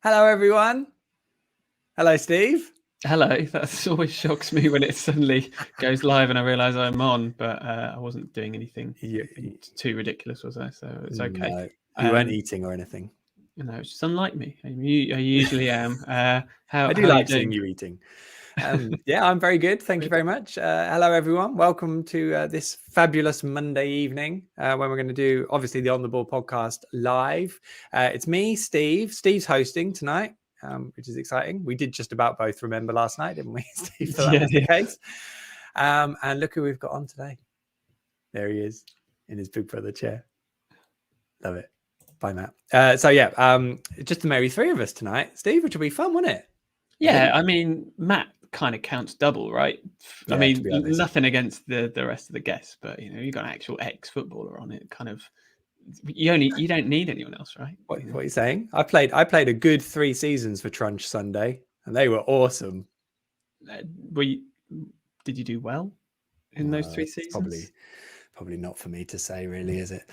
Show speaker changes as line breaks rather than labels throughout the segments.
Hello, everyone. Hello, Steve.
Hello. That always shocks me when it suddenly goes live and I realise I'm on, but I wasn't doing anything too ridiculous, was I? So it's okay.
No, you weren't eating or anything.
It's just unlike me. I usually am.
I do like seeing you eating. Yeah, I'm very good. Thank you very much. Hello, everyone. Welcome to this fabulous Monday evening when we're going to do, obviously, the On the Ball podcast live. It's me, Steve. Steve's hosting tonight, which is exciting. We did just about both remember last night, didn't we, Steve? So that was the case. And look who we've got on today. There he is in his Big Brother chair. Love it. Bye, Matt. So, yeah, just the merry three of us tonight, Steve, which will be fun, won't it?
Yeah, I mean, Matt kind of counts double, right?
Yeah,
I mean, nothing against the rest of the guests, but you've got an actual ex-footballer on it. Kind of, you don't need anyone else, right?
What are you saying? I played a good 3 seasons for Trunch Sunday, and they were awesome.
Did you do well in those 3 seasons?
Probably not for me to say, really, is it?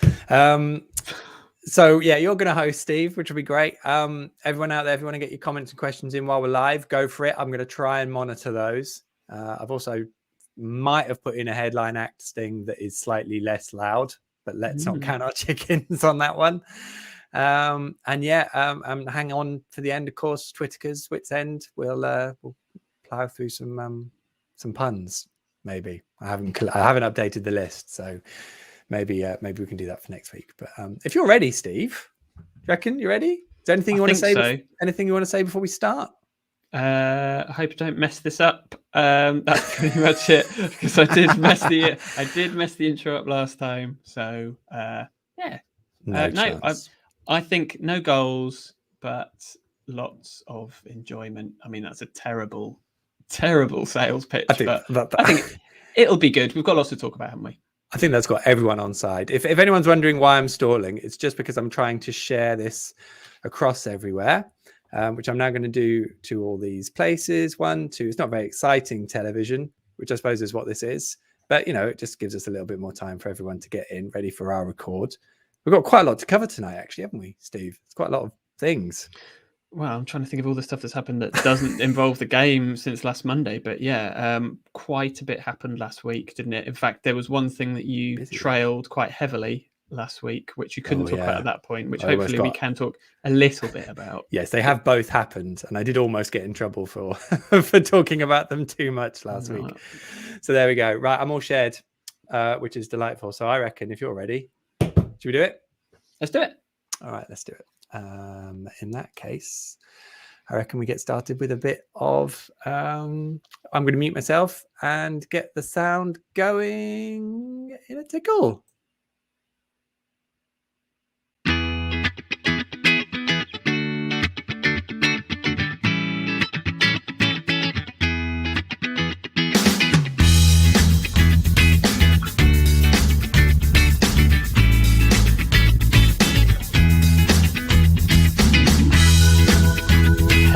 So yeah, you're going to host, Steve, which will be great. Everyone out there, if you want to get your comments and questions in while we're live, go for it. I'm going to try and monitor those. I've also might have put in a headline act sting that is slightly less loud, but let's not count our chickens on that one. And yeah, hang on for the end, of course. Twitter's wits end. We'll plow through some puns. Maybe I haven't updated the list, so. Maybe we can do that for next week. But if you're ready, Steve, do you reckon you're ready? Is there anything you want to say?
So.
Anything you want to say before we start?
I hope I don't mess this up. That's pretty much it, because I did mess the intro up last time. So yeah, no, I think no goals, but lots of enjoyment. I mean, that's a terrible sales pitch, but I think it'll be good. We've got lots to talk about, haven't we?
I think that's got everyone on side. If anyone's wondering why I'm stalling, it's just because I'm trying to share this across everywhere, which I'm now going to do to all these places. 1, 2. It's not very exciting television, which I suppose is what this is. But, it just gives us a little bit more time for everyone to get in, ready for our record. We've got quite a lot to cover tonight, actually, haven't we, Steve? It's quite a lot of things.
Well, I'm trying to think of all the stuff that's happened that doesn't involve the game since last Monday. But yeah, quite a bit happened last week, didn't it? In fact, there was one thing that you trailed quite heavily last week, which you couldn't talk about at that point, which hopefully we can talk a little bit about.
Yes, they have both happened. And I did almost get in trouble for for talking about them too much last week. So there we go. Right, I'm all shared, which is delightful. So I reckon if you're ready, should we do it?
Let's do it.
All right, let's do it. In that case, I reckon we get started with a bit of I'm going to mute myself and get the sound going in a tickle.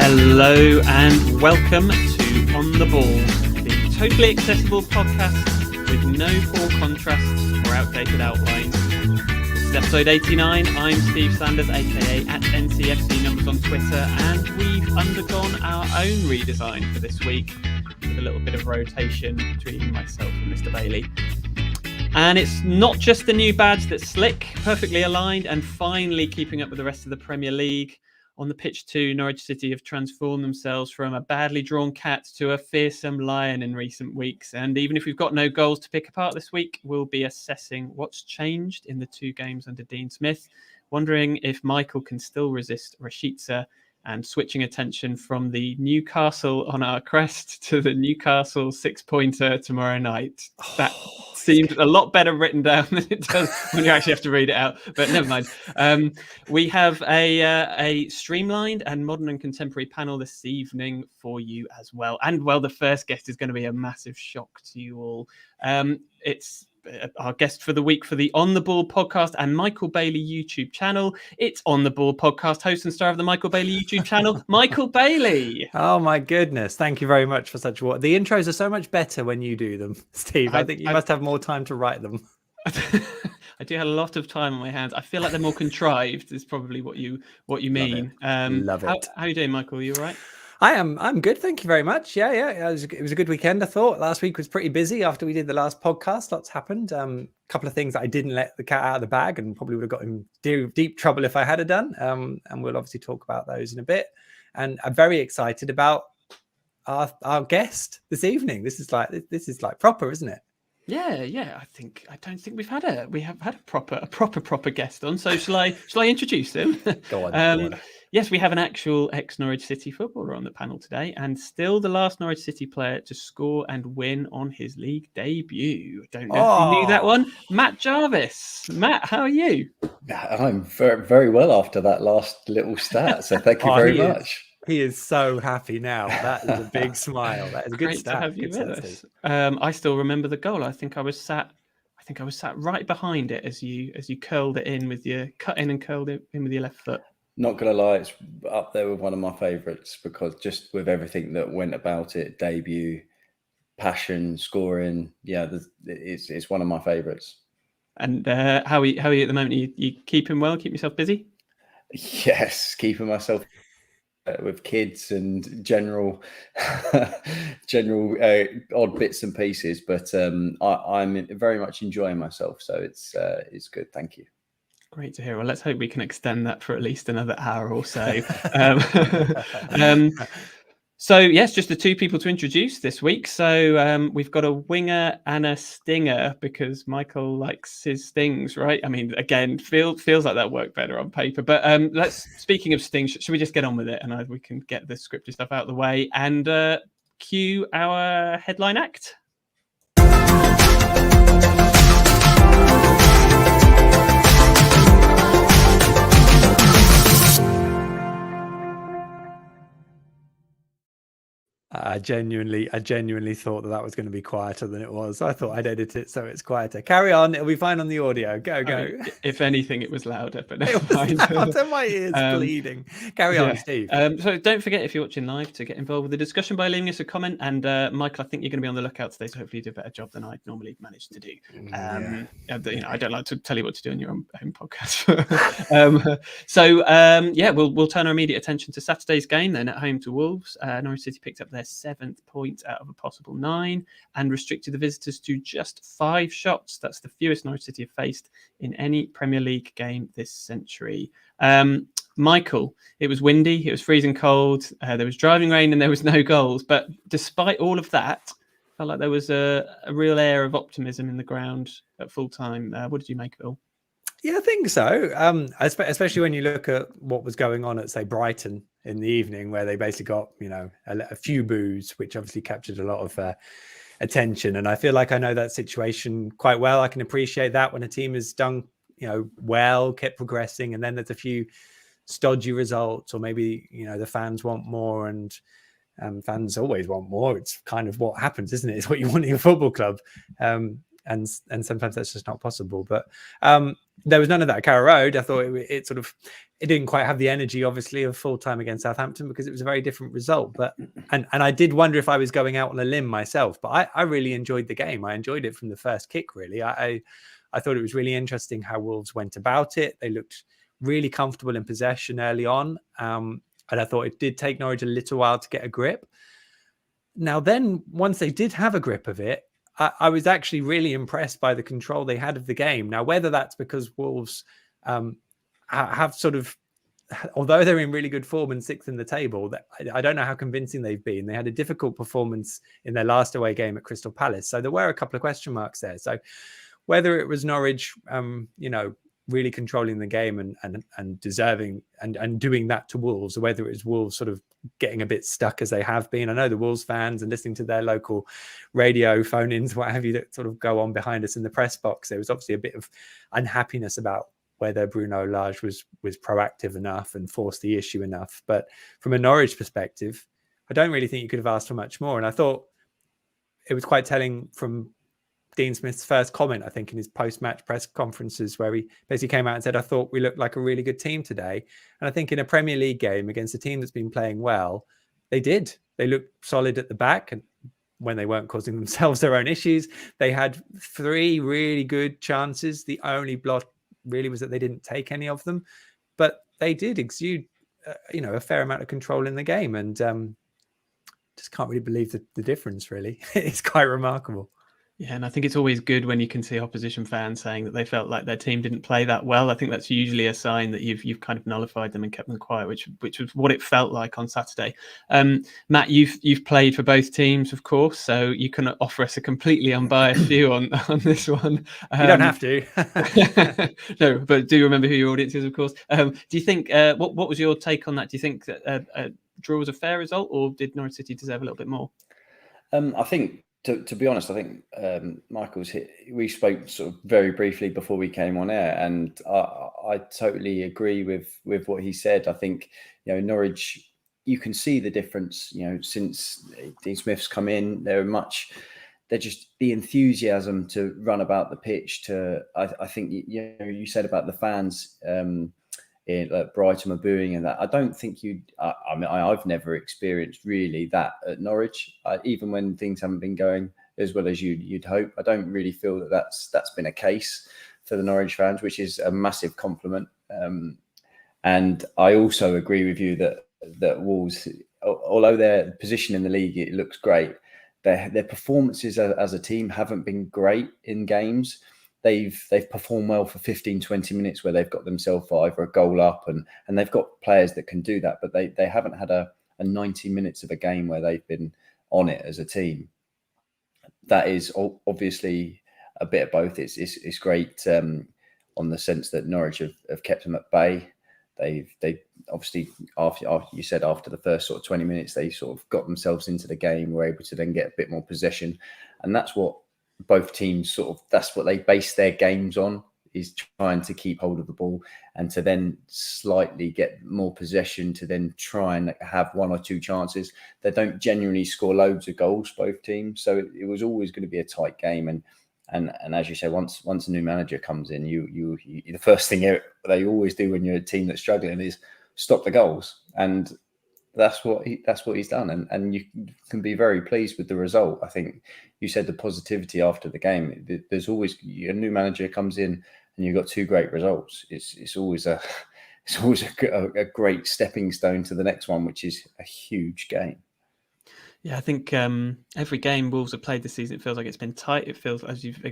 Hello and welcome to On the Ball, the totally accessible podcast with no poor contrasts or outdated outlines. This is episode 89. I'm Steve Sanders, aka at NCFCnumbers on Twitter, and we've undergone our own redesign for this week with a little bit of rotation between myself and Mr. Bailey. And it's not just the new badge that's slick, perfectly aligned, and finally keeping up with the rest of the Premier League. On the pitch too, Norwich City have transformed themselves from a badly drawn cat to a fearsome lion in recent weeks. And even if we've got no goals to pick apart this week, we'll be assessing what's changed in the 2 games under Dean Smith, wondering if Michael can still resist Rashica, and switching attention from the Newcastle on our crest to the Newcastle 6-pointer tomorrow night. That seems a lot better written down than it does when you actually have to read it out, but never mind. We have a streamlined and modern and contemporary panel this evening for you as well. And well, the first guest is going to be a massive shock to you all. It's our guest for the week for the On the Ball podcast and Michael Bailey YouTube channel. It's On the Ball podcast, host and star of the Michael Bailey YouTube channel, Michael Bailey.
Oh my goodness. Thank you very much for such a... The intros are so much better when you do them, Steve. I think you must have more time to write them.
I do have a lot of time on my hands. I feel like they're more contrived. Is probably what you mean.
Love
how
it.
How are you doing, Michael? Are you all right?
I'm good. Thank you very much. Yeah. It was a good weekend. I thought last week was pretty busy after we did the last podcast. Lots happened. A couple of things that I didn't let the cat out of the bag and probably would have got in deep trouble if I had done. And we'll obviously talk about those in a bit. And I'm very excited about our guest this evening. This is like proper, isn't it?
Yeah. I don't think we have had a proper guest on. So shall I introduce him?
Go on.
Yes, we have an actual ex-Norwich City footballer on the panel today, and still the last Norwich City player to score and win on his league debut. I don't know if you knew that one. Matt Jarvis. Matt, how are you?
I'm very, very well after that last little stat, so thank you very much.
He is so happy now. That is a big smile. That is a good
Great
stat.
to have you with us. I still remember the goal. I think I was sat right behind it as you curled it in with your cut in and curled it in with your left foot.
Not gonna lie, it's up there with one of my favourites because just with everything that went about it, debut, passion, scoring, it's one of my favourites.
And how are you at the moment? You keeping well? Keep yourself busy?
Yes, keeping myself with kids and general odd bits and pieces, but I'm very much enjoying myself, so it's good. Thank you.
Great to hear. Well, let's hope we can extend that for at least another hour or so. So yes, just the two people to introduce this week. So we've got a winger and a stinger because Michael likes his stings, right? I mean, again, feels like that worked better on paper. But speaking of stings, should we just get on with it and we can get the scripted stuff out of the way and cue our headline act?
I genuinely thought that was going to be quieter than it was. I thought I'd edit it so it's quieter. Carry on. It'll be fine on the audio. Go.
I mean, if anything, it was louder, but
it was louder. My ears bleeding. Carry on, Steve.
So don't forget, if you're watching live, to get involved with the discussion by leaving us a comment. And Michael, I think you're going to be on the lookout today, so hopefully you do a better job than I normally manage to do. I don't like to tell you what to do on your own podcast. We'll turn our immediate attention to Saturday's game then at home to Wolves. Norwich City picked up their 7th point out of a possible 9 and restricted the visitors to just 5 shots. That's the fewest Norwich City have faced in any Premier League game this century. Michael, it was windy, it was freezing cold, there was driving rain and there was no goals. But despite all of that, I felt like there was a real air of optimism in the ground at full time. What did you make of it all?
Yeah, I think so. Especially when you look at what was going on at, say, Brighton in the evening, where they basically got, a few boos, which obviously captured a lot of attention. And I feel like I know that situation quite well. I can appreciate that when a team has done, well, kept progressing, and then there's a few stodgy results, or maybe, the fans want more, and fans always want more. It's kind of what happens, isn't it? It's what you want in your football club. And sometimes that's just not possible. But there was none of that at Carrow Road. I thought it didn't quite have the energy, obviously, of full time against Southampton because it was a very different result. But and I did wonder if I was going out on a limb myself. But I really enjoyed the game. I enjoyed it from the first kick. Really, I thought it was really interesting how Wolves went about it. They looked really comfortable in possession early on, and I thought it did take Norwich a little while to get a grip. Now then, once they did have a grip of it, I was actually really impressed by the control they had of the game. Now, whether that's because Wolves have sort of, although they're in really good form and 6th in the table, I don't know how convincing they've been. They had a difficult performance in their last away game at Crystal Palace. So there were a couple of question marks there. So whether it was Norwich, really controlling the game and deserving and doing that to Wolves, or whether it was Wolves sort of getting a bit stuck as they have been. I know the Wolves fans and listening to their local radio phone-ins, what have you, that sort of go on behind us in the press box. There was obviously a bit of unhappiness about whether Bruno Lage was proactive enough and forced the issue enough. But from a Norwich perspective, I don't really think you could have asked for much more. And I thought it was quite telling from Dean Smith's first comment, I think, in his post-match press conferences, where he basically came out and said, I thought we looked like a really good team today. And I think in a Premier League game against a team that's been playing well, they did. They looked solid at the back, and when they weren't causing themselves their own issues. They had 3 really good chances. The only blot really was that they didn't take any of them, but they did exude, a fair amount of control in the game, and just can't really believe the difference. Really, it's quite remarkable.
Yeah, and I think it's always good when you can see opposition fans saying that they felt like their team didn't play that well. I think that's usually a sign that you've kind of nullified them and kept them quiet, which was what it felt like on Saturday. Matt, you've played for both teams, of course, so you can offer us a completely unbiased view on this one.
You don't have to.
No, but do remember who your audience is, of course. Do you think what was your take on that? Do you think that a draw was a fair result, or did Norwich City deserve a little bit more?
I think. To be honest, I think Michael's hit. We spoke sort of very briefly before we came on air, and I totally agree with what he said. I think Norwich, you can see the difference. Since Dean Smith's come in, they're just the enthusiasm to run about the pitch. I think you said about the fans. Like Brighton were booing and that. I don't think I've never experienced really that at Norwich. Even when things haven't been going as well as you'd hope, I don't really feel that's been a case for the Norwich fans, which is a massive compliment. And I also agree with you that Wolves, although their position in the league, it looks great, their performances as a team haven't been great in games. They've performed well for 15, 20 minutes where they've got themselves either a goal up and they've got players that can do that, but they haven't had a 90 minutes of a game where they've been on it as a team. That is obviously a bit of both. It's great on the sense that Norwich have kept them at bay. They obviously, after you said after the first sort of 20 minutes, they sort of got themselves into the game, were able to then get a bit more possession, and that's what both teams that's what they base their games on, is trying to keep hold of the ball and to then slightly get more possession to then try and have 1 or 2 chances. They don't genuinely score loads of goals, both teams. So it was always going to be a tight game. And as you say, once a new manager comes in, you the first thing they always do when you're a team that's struggling is stop the goals. And that's what he's done, and you can be very pleased with the result. I think you said the positivity after the game. There's always a new manager comes in, and you've got 2 great results. It's always a great stepping stone to the next one, which is a huge game.
Yeah, I think every game Wolves have played this season, it feels like it's been tight. It feels, as you've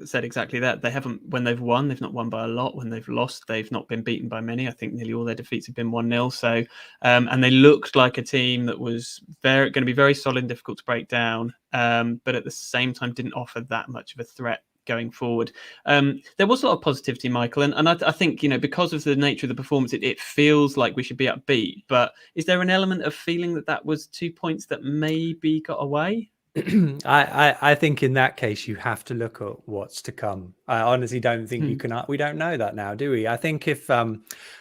said, exactly that. They haven't, when they've won, they've not won by a lot. When they've lost, they've not been beaten by many. I think nearly all their defeats have been 1-0. So, and they looked like a team that was going to be very solid and difficult to break down, but at the same time didn't offer that much of a threat going forward. There was a lot of positivity, Michael, and I think because of the nature of the performance, it feels like we should be upbeat. But is there an element of feeling that was 2 points that maybe got away?
I think in that case you have to look at what's to come. I honestly don't think you can. We don't know that now, do we? I think if I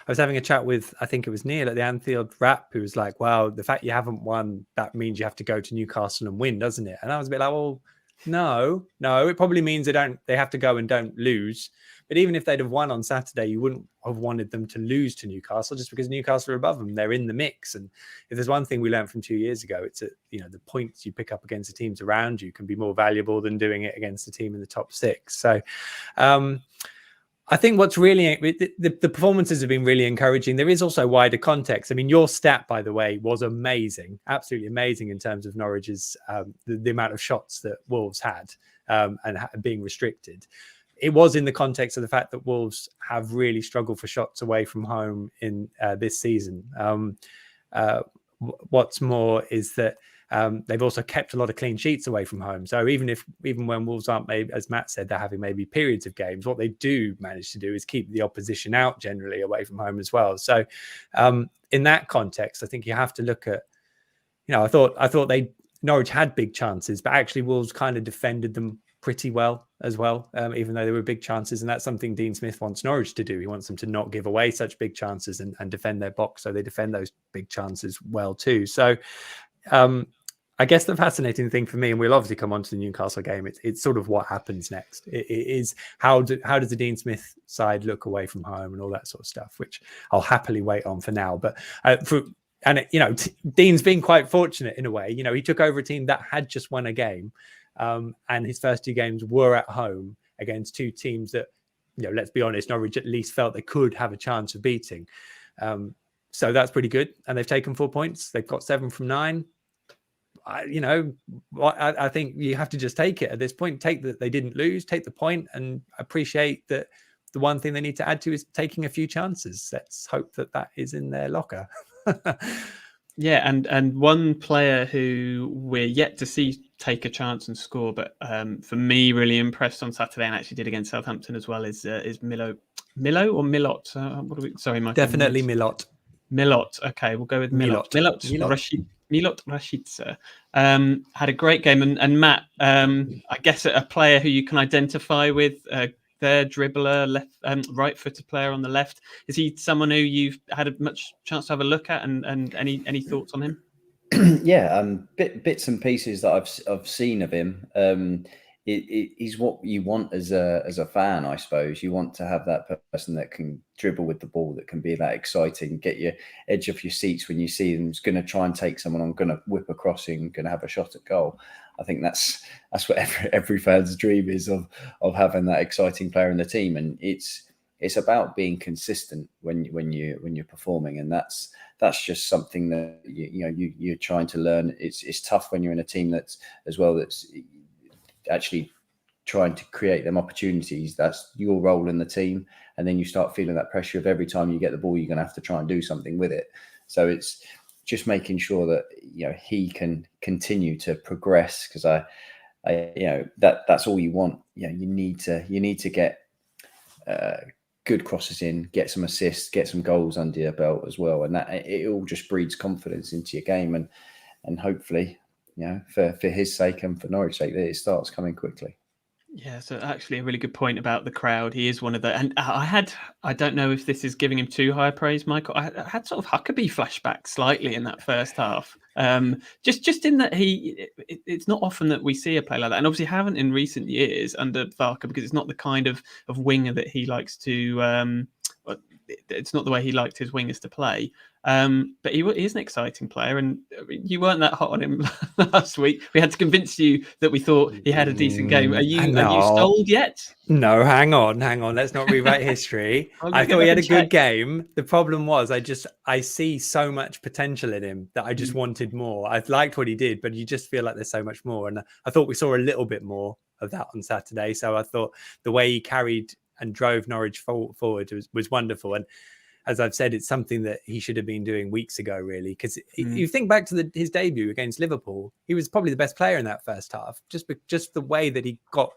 was having a chat with, I think it was Neil at the Anfield Wrap, who was like, "Well, the fact you haven't won, that means you have to go to Newcastle and win, doesn't it?" And I was a bit like, "Well, no, it probably means they have to go and don't lose. But even if they'd have won on Saturday, you wouldn't have wanted them to lose to Newcastle just because Newcastle are above them. They're in the mix. And if there's one thing we learned from 2 years ago, it's that, the points you pick up against the teams around you can be more valuable than doing it against the team in the top 6. So I think what's really, the performances have been really encouraging. There is also wider context. I mean, your stat, by the way, was amazing, absolutely amazing in terms of Norwich's, the amount of shots that Wolves had and being restricted. It was in the context of the fact that Wolves have really struggled for shots away from home in this season. What's more is that they've also kept a lot of clean sheets away from home. So even when Wolves aren't, maybe, as Matt said, they're having maybe periods of games, what they do manage to do is keep the opposition out generally away from home as well. So in that context, I think you have to look at, I thought Norwich had big chances, but actually Wolves kind of defended them pretty well as well, even though they were big chances. And that's something Dean Smith wants Norwich to do. He wants them to not give away such big chances and defend their box. So they defend those big chances well too. So I guess the fascinating thing for me, and we'll obviously come on to the Newcastle game, it's sort of what happens next. It is how does the Dean Smith side look away from home and all that sort of stuff, which I'll happily wait on for now. But And Dean's been quite fortunate in a way. He took over a team that had just won a game, and his first 2 games were at home against 2 teams that, let's be honest, Norwich at least felt they could have a chance of beating. So that's pretty good. And they've taken 4 points. They've got 7 from 9. I think you have to just take it at this point. Take that they didn't lose, take the point, and appreciate that the one thing they need to add to is taking a few chances. Let's hope that is in their locker.
Yeah, and one player who we're yet to see take a chance and score, but for me, really impressed on Saturday and actually did against Southampton as well is Milo or Milot? Sorry, Michael.
Definitely Milot.
Milot. Okay, we'll go with Milot. Milot Rashica had a great game, and Matt, I guess a player who you can identify with. Their dribbler, left, right-footed player on the left. Is he someone who you've had a much chance to have a look at, and any thoughts on him?
Yeah, bits and pieces that I've seen of him. He's what you want as a fan, I suppose. You want to have that person that can dribble with the ball, that can be that exciting, get your edge off your seats when you see them. Is going to try and take someone on, going to whip a crossing, going to have a shot at goal. I think that's what every fan's dream is, of having that exciting player in the team. And it's about being consistent when you're performing, and that's just something that you're trying to learn. It's tough when you're in a team that's actually trying to create them opportunities. That's your role in the team, and then you start feeling that pressure of every time you get the ball, you're going to have to try and do something with it. So it's just making sure that he can continue to progress, because that's all you want. You need to get good crosses in, get some assists, get some goals under your belt as well, and that it all just breeds confidence into your game, and hopefully, for his sake and for Norwich's sake, that it starts coming quickly.
Yeah, so actually a really good point about the crowd. He is one of the, and I don't know if this is giving him too high praise, Michael. I had sort of Huckabee flashback slightly in that first half. Just in that it's not often that we see a player like that, and obviously haven't in recent years under Varka, because it's not the kind of winger that he likes to. It's not the way he liked his wingers to play. But he is an exciting player, and you weren't that hot on him last week. We had to convince you that we thought he had a decent game. Are you sold yet?
No, hang on. Let's not rewrite history. I thought he had a good game. The problem was I see so much potential in him that I just wanted more. I liked what he did, but you just feel like there's so much more. And I thought we saw a little bit more of that on Saturday. So I thought the way he carried and drove Norwich forward was wonderful. And as I've said, it's something that he should have been doing weeks ago, really, because you think back to his debut against Liverpool, he was probably the best player in that first half, just the way that he got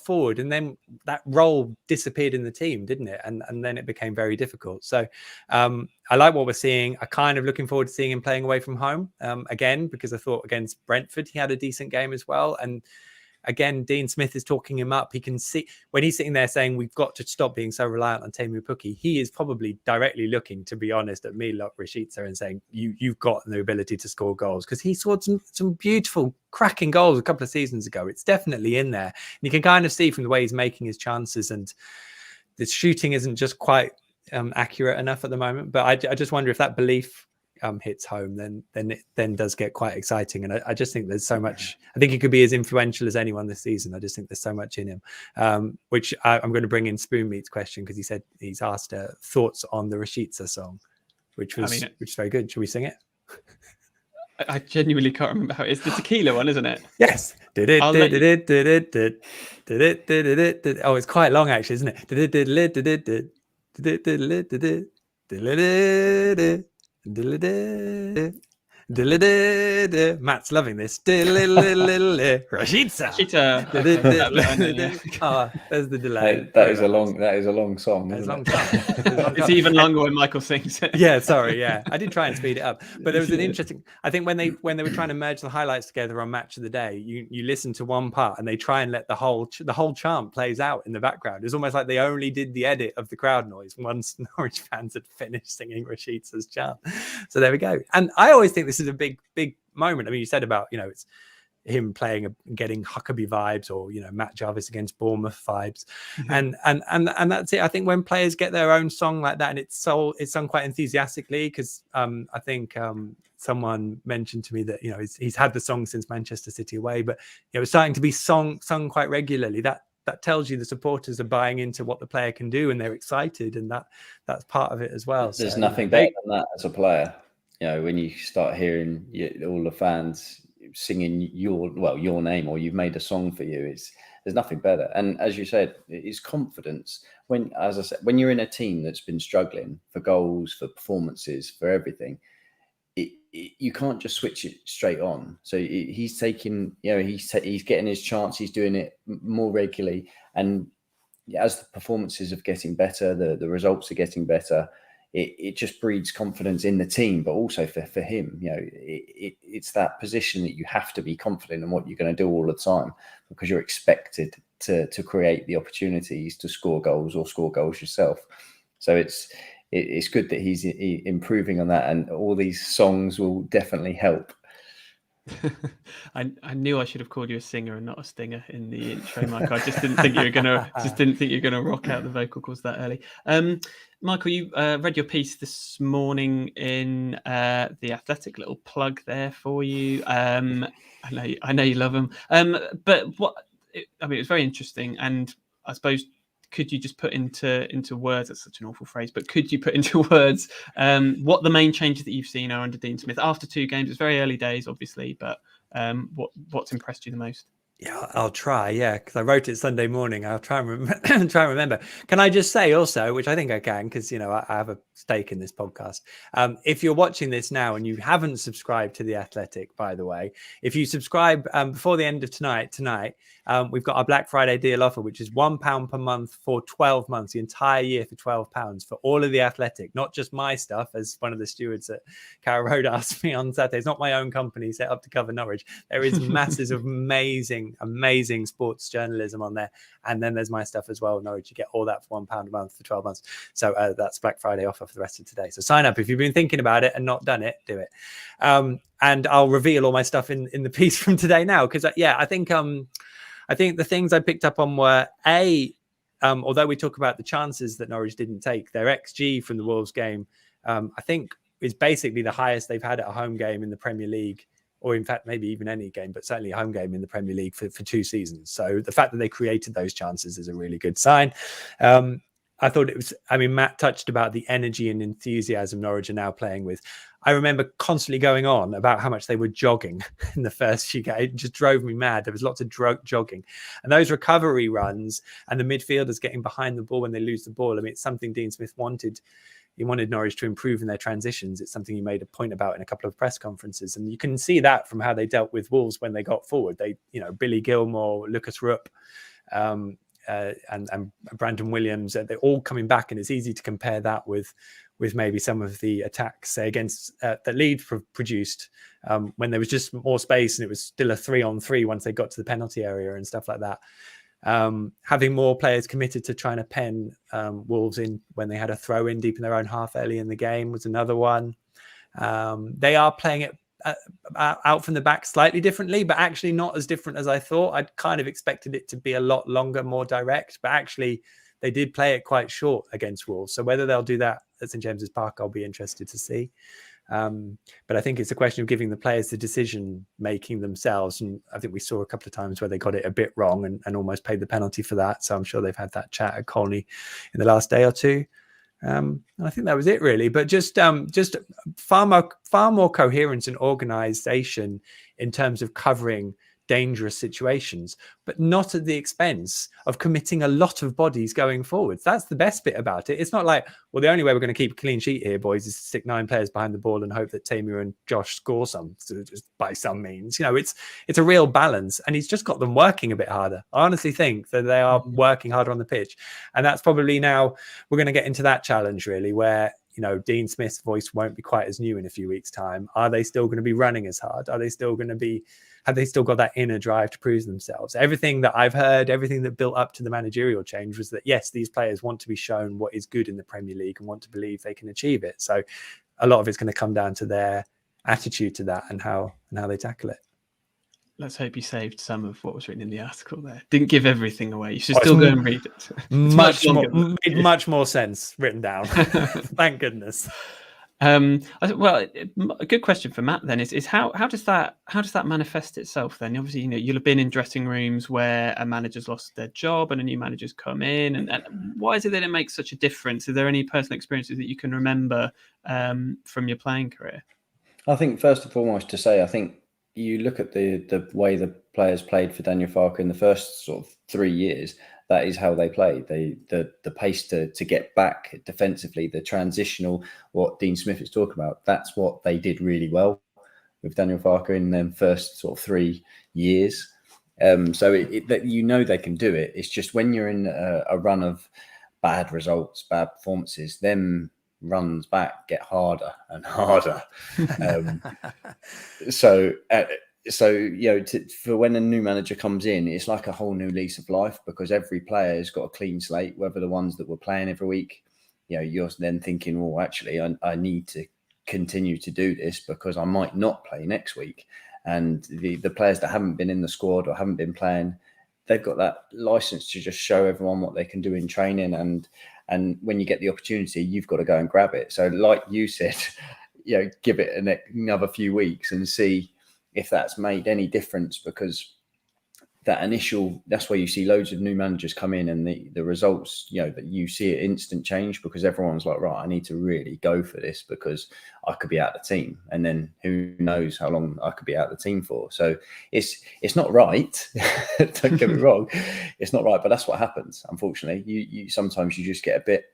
forward, and then that role disappeared in the team, didn't it? And then it became very difficult. So I like what we're seeing. I kind of looking forward to seeing him playing away from home again, because I thought against Brentford he had a decent game as well. And again, Dean Smith is talking him up. He can see when he's sitting there saying, we've got to stop being so reliant on Teemu Pukki. He is probably directly looking, to be honest, at Milot Rashica and saying, you've got the ability to score goals, because he scored some beautiful, cracking goals a couple of seasons ago. It's definitely in there. And you can kind of see from the way he's making his chances, and the shooting isn't just quite accurate enough at the moment. But I just wonder if that belief hits home, then it does get quite exciting. And I just think there's so much. I think he could be as influential as anyone this season. I just think there's so much in him, which I'm going to bring in Spoonmeat's question, because he said he's asked thoughts on the Rashica song, which is very good. Should we sing it?
I genuinely can't remember how it is. The tequila one, isn't it?
Yes. Oh, it's quite long actually, isn't it? Matt's loving this. Rashica. Oh, there's the delay.
That is a long song.
It's long
time.
It's even longer when Michael sings it.
Yeah, sorry. Yeah, I did try and speed it up, but there was an interesting. I think when they were trying to merge the highlights together on Match of the Day, you listen to one part and they try and let the whole chant plays out in the background. It's almost like they only did the edit of the crowd noise once Norwich fans had finished singing Rashica's chant. So there we go. And I always think this is a big moment. I mean, you said about it's him playing and getting Huckabee vibes, or Matt Jarvis against Bournemouth vibes. And that's it. I think when players get their own song like that, and it's sung quite enthusiastically, because I think someone mentioned to me that he's had the song since Manchester City away, but it's starting to be sung quite regularly. That tells you the supporters are buying into what the player can do, and they're excited, and that's part of it as well.
There's nothing better than that as a player. When you start hearing all the fans singing your name, or you've made a song for you, there's nothing better. And as you said, it's confidence. As I said, when you're in a team that's been struggling for goals, for performances, for everything, you can't just switch it straight on. So he's taking, he's getting his chance. He's doing it more regularly, and as the performances are getting better, the results are getting better. It just breeds confidence in the team, but also for him. It's that position that you have to be confident in what you're going to do all the time, because you're expected to create the opportunities to score goals or score goals yourself. So it's good that he's improving on that, and all these songs will definitely help.
I knew I should have called you a singer and not a stinger in the intro, Michael. I just didn't think you were gonna rock out the vocal cords that early. Michael, you read your piece this morning in The Athletic. Little plug there for you. I know you love them. But it was very interesting, and I suppose, could you just put into words, that's such an awful phrase, but could you put into words what the main changes that you've seen are under Dean Smith after 2 games? It's very early days, obviously, but what's impressed you the most?
Yeah, I'll try. Yeah, because I wrote it Sunday morning. I'll try and remember. Can I just say also, which I think I can, because I have a stake in this podcast. If you're watching this now and you haven't subscribed to The Athletic, by the way, if you subscribe before the end of tonight, we've got our Black Friday deal offer, which is £1 per month for 12 months, the entire year for £12 for all of The Athletic, not just my stuff, as one of the stewards at Carrow Road asked me on Saturday. It's not my own company set up to cover Norwich. There is masses of amazing sports journalism on there, and then there's my stuff as well, Norwich. You get all that for £1 a month for 12 months. So that's Black Friday offer for the rest of today. So sign up if you've been thinking about it and not done it. Do it. And I'll reveal all my stuff in the piece from today now, because I think the things I picked up on were although we talk about the chances that Norwich didn't take, their XG from the Wolves game I think is basically the highest they've had at a home game in the Premier League, or in fact, maybe even any game, but certainly a home game in the Premier League for 2 seasons. So the fact that they created those chances is a really good sign. I thought it was, Matt touched about the energy and enthusiasm Norwich are now playing with. I remember constantly going on about how much they were jogging in the first few games. It just drove me mad. There was lots of jogging. And those recovery runs and the midfielders getting behind the ball when they lose the ball, it's something Dean Smith wanted. He wanted Norwich to improve in their transitions. It's something he made a point about in a couple of press conferences. And you can see that from how they dealt with Wolves when they got forward. They, Billy Gilmore, Lucas Rupp, and Brandon Williams, they're all coming back, and it's easy to compare that with maybe some of the attacks, say, against that Leeds produced when there was just more space and it was still a 3-on-3 once they got to the penalty area and stuff like that. Having more players committed to trying to pen Wolves in when they had a throw in deep in their own half early in the game was another one. They are playing it out from the back slightly differently, but actually not as different as I thought. I'd kind of expected it to be a lot longer, more direct, but actually they did play it quite short against Wolves. So whether they'll do that at St James's Park, I'll be interested to see. But I think it's a question of giving the players the decision making themselves. And I think we saw a couple of times where they got it a bit wrong and almost paid the penalty for that. So I'm sure they've had that chat at Colney in the last day or two. And I think that was it really, but just far more coherence and organization in terms of covering dangerous situations, but not at the expense of committing a lot of bodies going forwards. That's the best bit about it. It's not like, well, the only way we're going to keep a clean sheet here, boys, is to stick 9 players behind the ball and hope that Tamu and Josh score some just by some means. It's a real balance, and he's just got them working a bit harder. I honestly think that they are working harder on the pitch, and that's probably now we're going to get into that challenge really, where Dean Smith's voice won't be quite as new in a few weeks' time. Are they still going to be running as hard? Have they still got that inner drive to prove themselves? Everything that I've heard, everything that built up to the managerial change was that, yes, these players want to be shown what is good in the Premier League and want to believe they can achieve it. So a lot of it's going to come down to their attitude to that and how they tackle it.
let's hope you saved some of what was written in the article there. Didn't give everything away. You should still go and read it.
Much more sense written down. Thank goodness.
Well, a good question for Matt then is how does that manifest itself then? Obviously, you'll have been in dressing rooms where a manager's lost their job and a new manager's come in, and why is it that it makes such a difference? Are there any personal experiences that you can remember from your playing career?
I think first and foremost to say, I think you look at the way the players played for Daniel Farke in the first sort of 3 years. That is how they played. The pace to get back defensively, the transitional, what Dean Smith is talking about, that's what they did really well with Daniel Farke in them first sort of 3 years. So that they can do it. It's just when you're in a run of bad results, bad performances, them runs back get harder and harder. For when a new manager comes in, it's like a whole new lease of life, because every player has got a clean slate, whether the ones that were playing every week, you're then thinking, well, actually, I need to continue to do this because I might not play next week. And the players that haven't been in the squad or haven't been playing, they've got that license to just show everyone what they can do in training. And when you get the opportunity, you've got to go and grab it. So like you said, give it another few weeks and see if that's made any difference, because that's where you see loads of new managers come in and the results, that you see an instant change, because everyone's like, right, I need to really go for this because I could be out of the team. And then who knows how long I could be out of the team for. So it's not right. Don't get me wrong. It's not right, but that's what happens. Unfortunately, you sometimes you just get a bit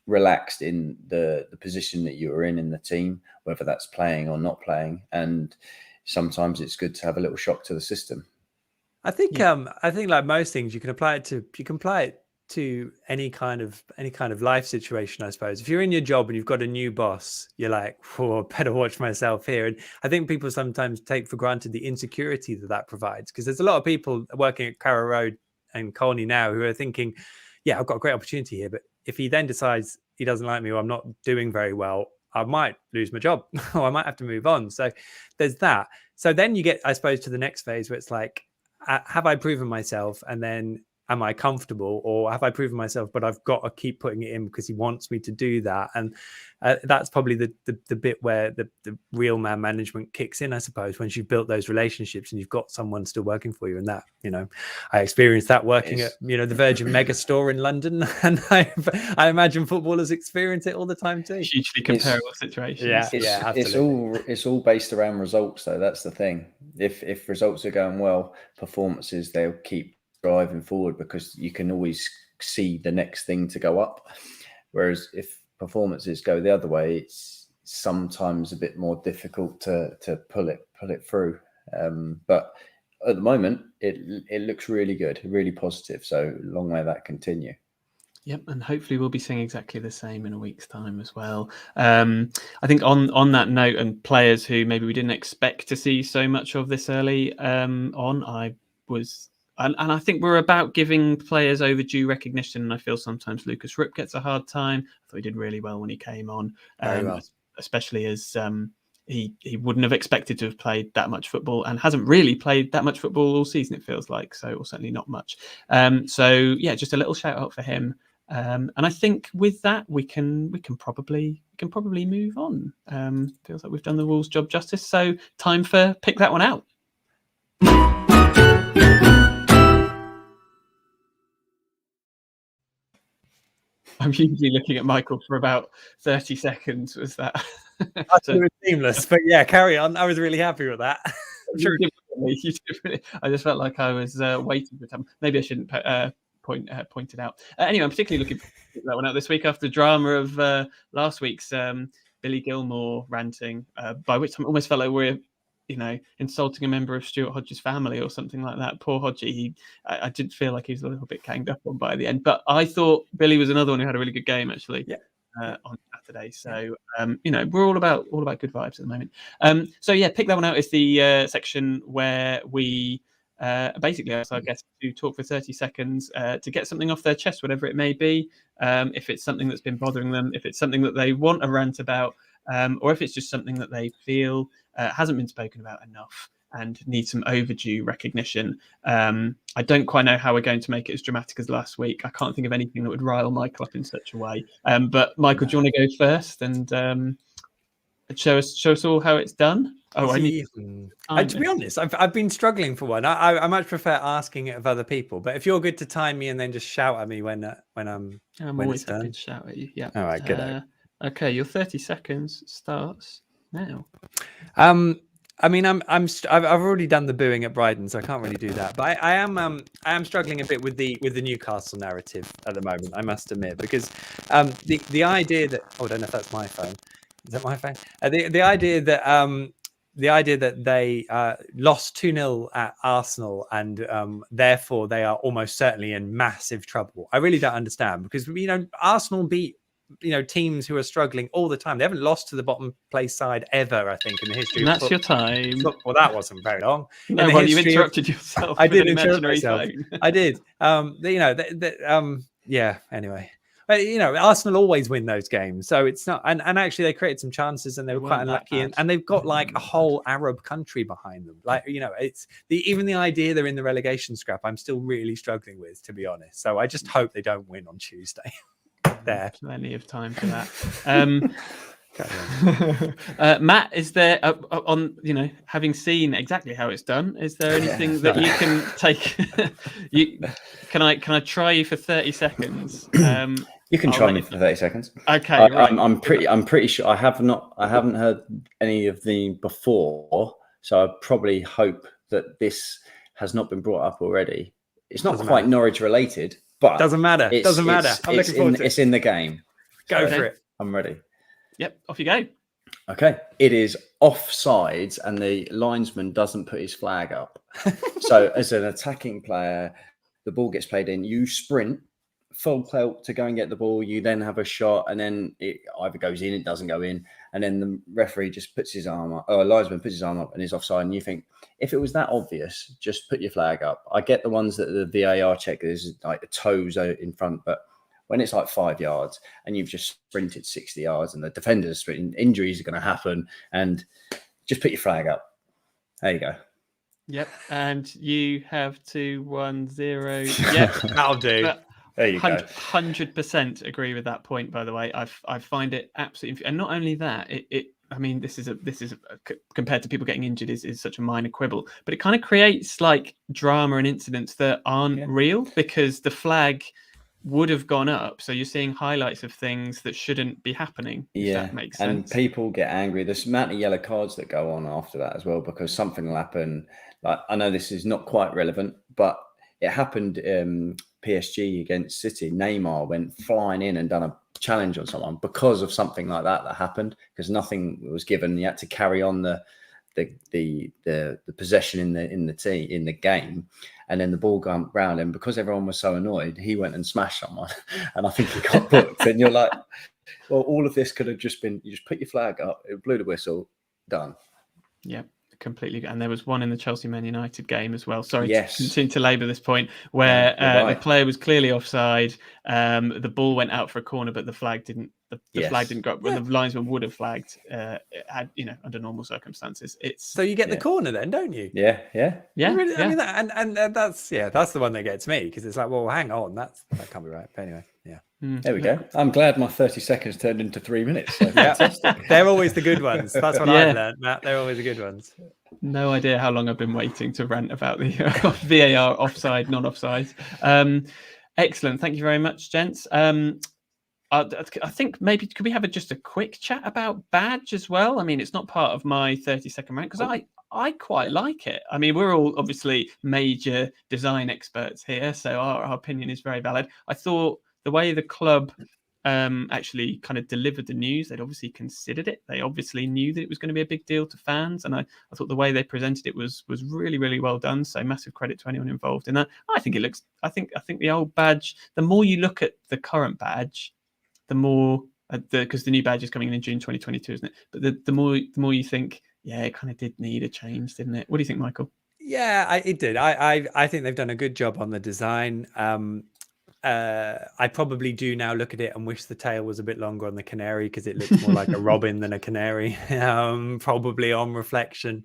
relaxed in the position that you are in the team, whether that's playing or not playing. And sometimes it's good to have a little shock to the system.
I think like most things, you can apply it to any kind of life situation, I suppose. If you're in your job and you've got a new boss, you're like, oh, I better watch myself here. And I think people sometimes take for granted the insecurity that provides, because there's a lot of people working at Carrow Road and Colney now who are thinking, yeah, I've got a great opportunity here, but if he then decides he doesn't like me or I'm not doing very well, I might lose my job or I might have to move on. So there's that. So then you get, I suppose, to the next phase where it's like, have I proven myself? And then am I comfortable? Or have I proven myself, but I've got to keep putting it in because he wants me to do that? And that's probably the bit where the real man management kicks in, I suppose, once you've built those relationships and you've got someone still working for you. And that, I experienced that working at, the Virgin Mega Store in London. And I imagine footballers experience it all the time too.
Hugely comparable situations.
Yeah, absolutely.
It's all based around results, though. That's the thing. If results are going well, performances, they'll keep driving forward because you can always see the next thing to go up. Whereas if performances go the other way, it's sometimes a bit more difficult to pull it through. But at the moment, it looks really good, really positive. So long may that continue.
Yep, and hopefully we'll be seeing exactly the same in a week's time as well. I think on that note, and players who maybe we didn't expect to see so much of this early on, and I think we're about giving players overdue recognition. And I feel sometimes Lucas Rupp gets a hard time. I thought he did really well when he came on, especially as he wouldn't have expected to have played that much football and hasn't really played that much football all season, it feels like. So, or certainly not much. So yeah, just a little shout out for him. And I think with that we can probably move on. Feels like we've done the Wolves job justice. So time for pick that one out. I'm usually looking at Michael for about 30 seconds. Was that?
It was seamless, but yeah, carry on. I was really happy with that.
Sure. I just felt like I was waiting for time. Maybe I shouldn't point it out. Anyway, I'm particularly looking for that one out this week after the drama of last week's Billy Gilmore ranting, by which time I almost felt like we're insulting a member of Stuart Hodges' family or something like that. Poor Hodgie, I did feel like he was a little bit ganged up on by the end. But I thought Billy was another one who had a really good game, actually, on Saturday. So, we're all about good vibes at the moment. So, yeah, pick that one out is the section where we basically ask our guests to talk for 30 seconds to get something off their chest, whatever it may be. If it's something that's been bothering them, if it's something that they want a rant about, or if it's just something that they feel hasn't been spoken about enough. and needs some overdue recognition. I don't quite know how we're going to make it as dramatic as last week. I can't think of anything that would rile Michael up in such a way. But Michael, do you want to go first and show us all how it's done? Oh,
to be honest, I've been struggling for one. I much prefer asking it of other people. But if you're good to time me and then just shout at me when
I'm
when
always
it's
happy
done.
to shout at you. Yeah.
All right, good.
Okay, your 30 seconds starts now.
I mean, I've already done the booing at Brighton, so I can't really do that. But I am struggling a bit with the Newcastle narrative at the moment, I must admit, because the idea that I don't know if that's my phone. Is that my phone? The idea that they lost 2-0 at Arsenal and therefore they are almost certainly in massive trouble. I really don't understand, because Arsenal beat teams who are struggling all the time. They haven't lost to the bottom place side ever, I think, in the history.
And that's your time.
Well, that wasn't very long.
No, well, you interrupted yourself.
I did interrupt myself. I did. Yeah. Anyway. But, Arsenal always win those games, so it's not. And actually, they created some chances, and they were quite unlucky. And they've got like a whole Arab country behind them. Like, it's even the idea they're in the relegation scrap. I'm still really struggling with, to be honest. So I just hope they don't win on Tuesday. There,
plenty of time for that. Matt, is there on having seen exactly how it's done, is there anything that you can take? Can I try you for 30 seconds?
You can try me for 30 seconds.
Okay, right.
I'm pretty sure I haven't heard any of the before, so I probably hope that this has not been brought up already. It's not quite Norwich related, but
doesn't matter. I'm looking forward to it.
It's in the game.
Go for it.
I'm ready.
Yep, off you go.
Okay. It is offsides and the linesman doesn't put his flag up. So as an attacking player, the ball gets played in, you sprint full pelt to go and get the ball, you then have a shot, and then it either goes in, it doesn't go in, and then the referee just puts his arm up, or a linesman puts his arm up and is offside, and you think, if it was that obvious, just put your flag up. I get the ones that the VAR check, there's like the toes in front, but when it's like 5 yards and you've just sprinted 60 yards and the defenders are sprinting, injuries are going to happen, and just put your flag up. There you go.
Yep, and you have 2-1-0. Yep,
that'll do.
There you go.
100% agree with that point. By the way, I find it absolutely, and not only that, I mean, this is compared to people getting injured is such a minor quibble, but it kind of creates like drama and incidents that aren't real, because the flag would have gone up. So you're seeing highlights of things that shouldn't be happening. If that makes sense. And
people get angry. There's amount of yellow cards that go on after that as well, because something will happen. Like, I know this is not quite relevant, but it happened PSG against City. Neymar went flying in and done a challenge on someone because of something like that happened, because nothing was given. You had to carry on the possession in the game, and then the ball got round, and because everyone was so annoyed, he went and smashed someone, and I think he got booked. And you're like, well, all of this could have just been, you just put your flag up, it blew the whistle, done.
Yeah. Completely. And there was one in the Chelsea Man United game as well. Sorry
to
continue to labour this point, where the player was clearly offside. The ball went out for a corner, but the flag didn't. The flag didn't go up. Well, the linesman would have flagged, under normal circumstances.
So you get the corner then, don't you?
Yeah.
Really, I mean, and that's the one that gets me, because it's like, well, hang on, that can't be right. But anyway, yeah.
There we go. I'm glad my 30 seconds turned into 3 minutes. So fantastic.
They're always the good ones. That's what I've learned, Matt. They're always the good ones.
No idea how long I've been waiting to rant about the VAR offside, non-offside. Excellent. Thank you very much, gents. I think maybe could we have just a quick chat about badge as well? I mean, it's not part of my 30-second rant, because I quite like it. I mean, we're all obviously major design experts here, so our opinion is very valid. I thought the way the club actually kind of delivered the news, they'd obviously considered it. They obviously knew that it was going to be a big deal to fans, and I thought the way they presented it was really, really well done. So massive credit to anyone involved in that. I think the old badge, the more you look at the current badge, the more because the new badge is coming in June 2022, isn't it? But the more you think, yeah, it kind of did need a change, didn't it? What do you think, Michael?
Yeah, it did. I think they've done a good job on the design. I probably do now look at it and wish the tail was a bit longer on the canary, because it looks more like a robin than a canary, probably on reflection.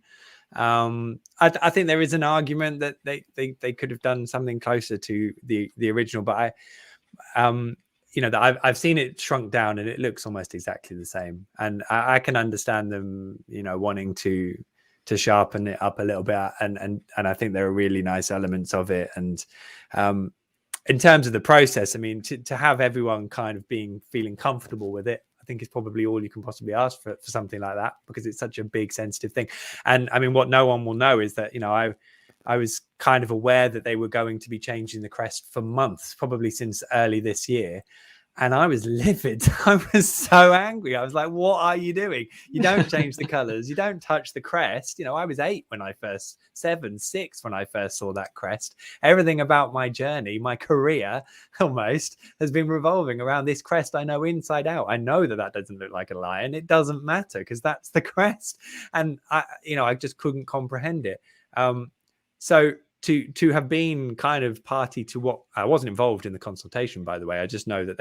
I think there is an argument that they could have done something closer to the original, but that I've seen it shrunk down and it looks almost exactly the same. And I can understand them, wanting to sharpen it up a little bit. And I think there are really nice elements of it. And in terms of the process, I mean, to have everyone kind of feeling comfortable with it, I think is probably all you can possibly ask for something like that, because it's such a big, sensitive thing. And I mean, what no one will know is that, I was kind of aware that they were going to be changing the crest for months, probably since early this year. And I was livid. I was so angry. I was like, what are you doing? You don't change the colors. You don't touch the crest. I was 6 when I first saw that crest. Everything about my journey, my career almost, has been revolving around this crest I know inside out. I know that doesn't look like a lion. It doesn't matter because that's the crest. And I just couldn't comprehend it. So to have been kind of party to what, I wasn't involved in the consultation, by the way. I just know that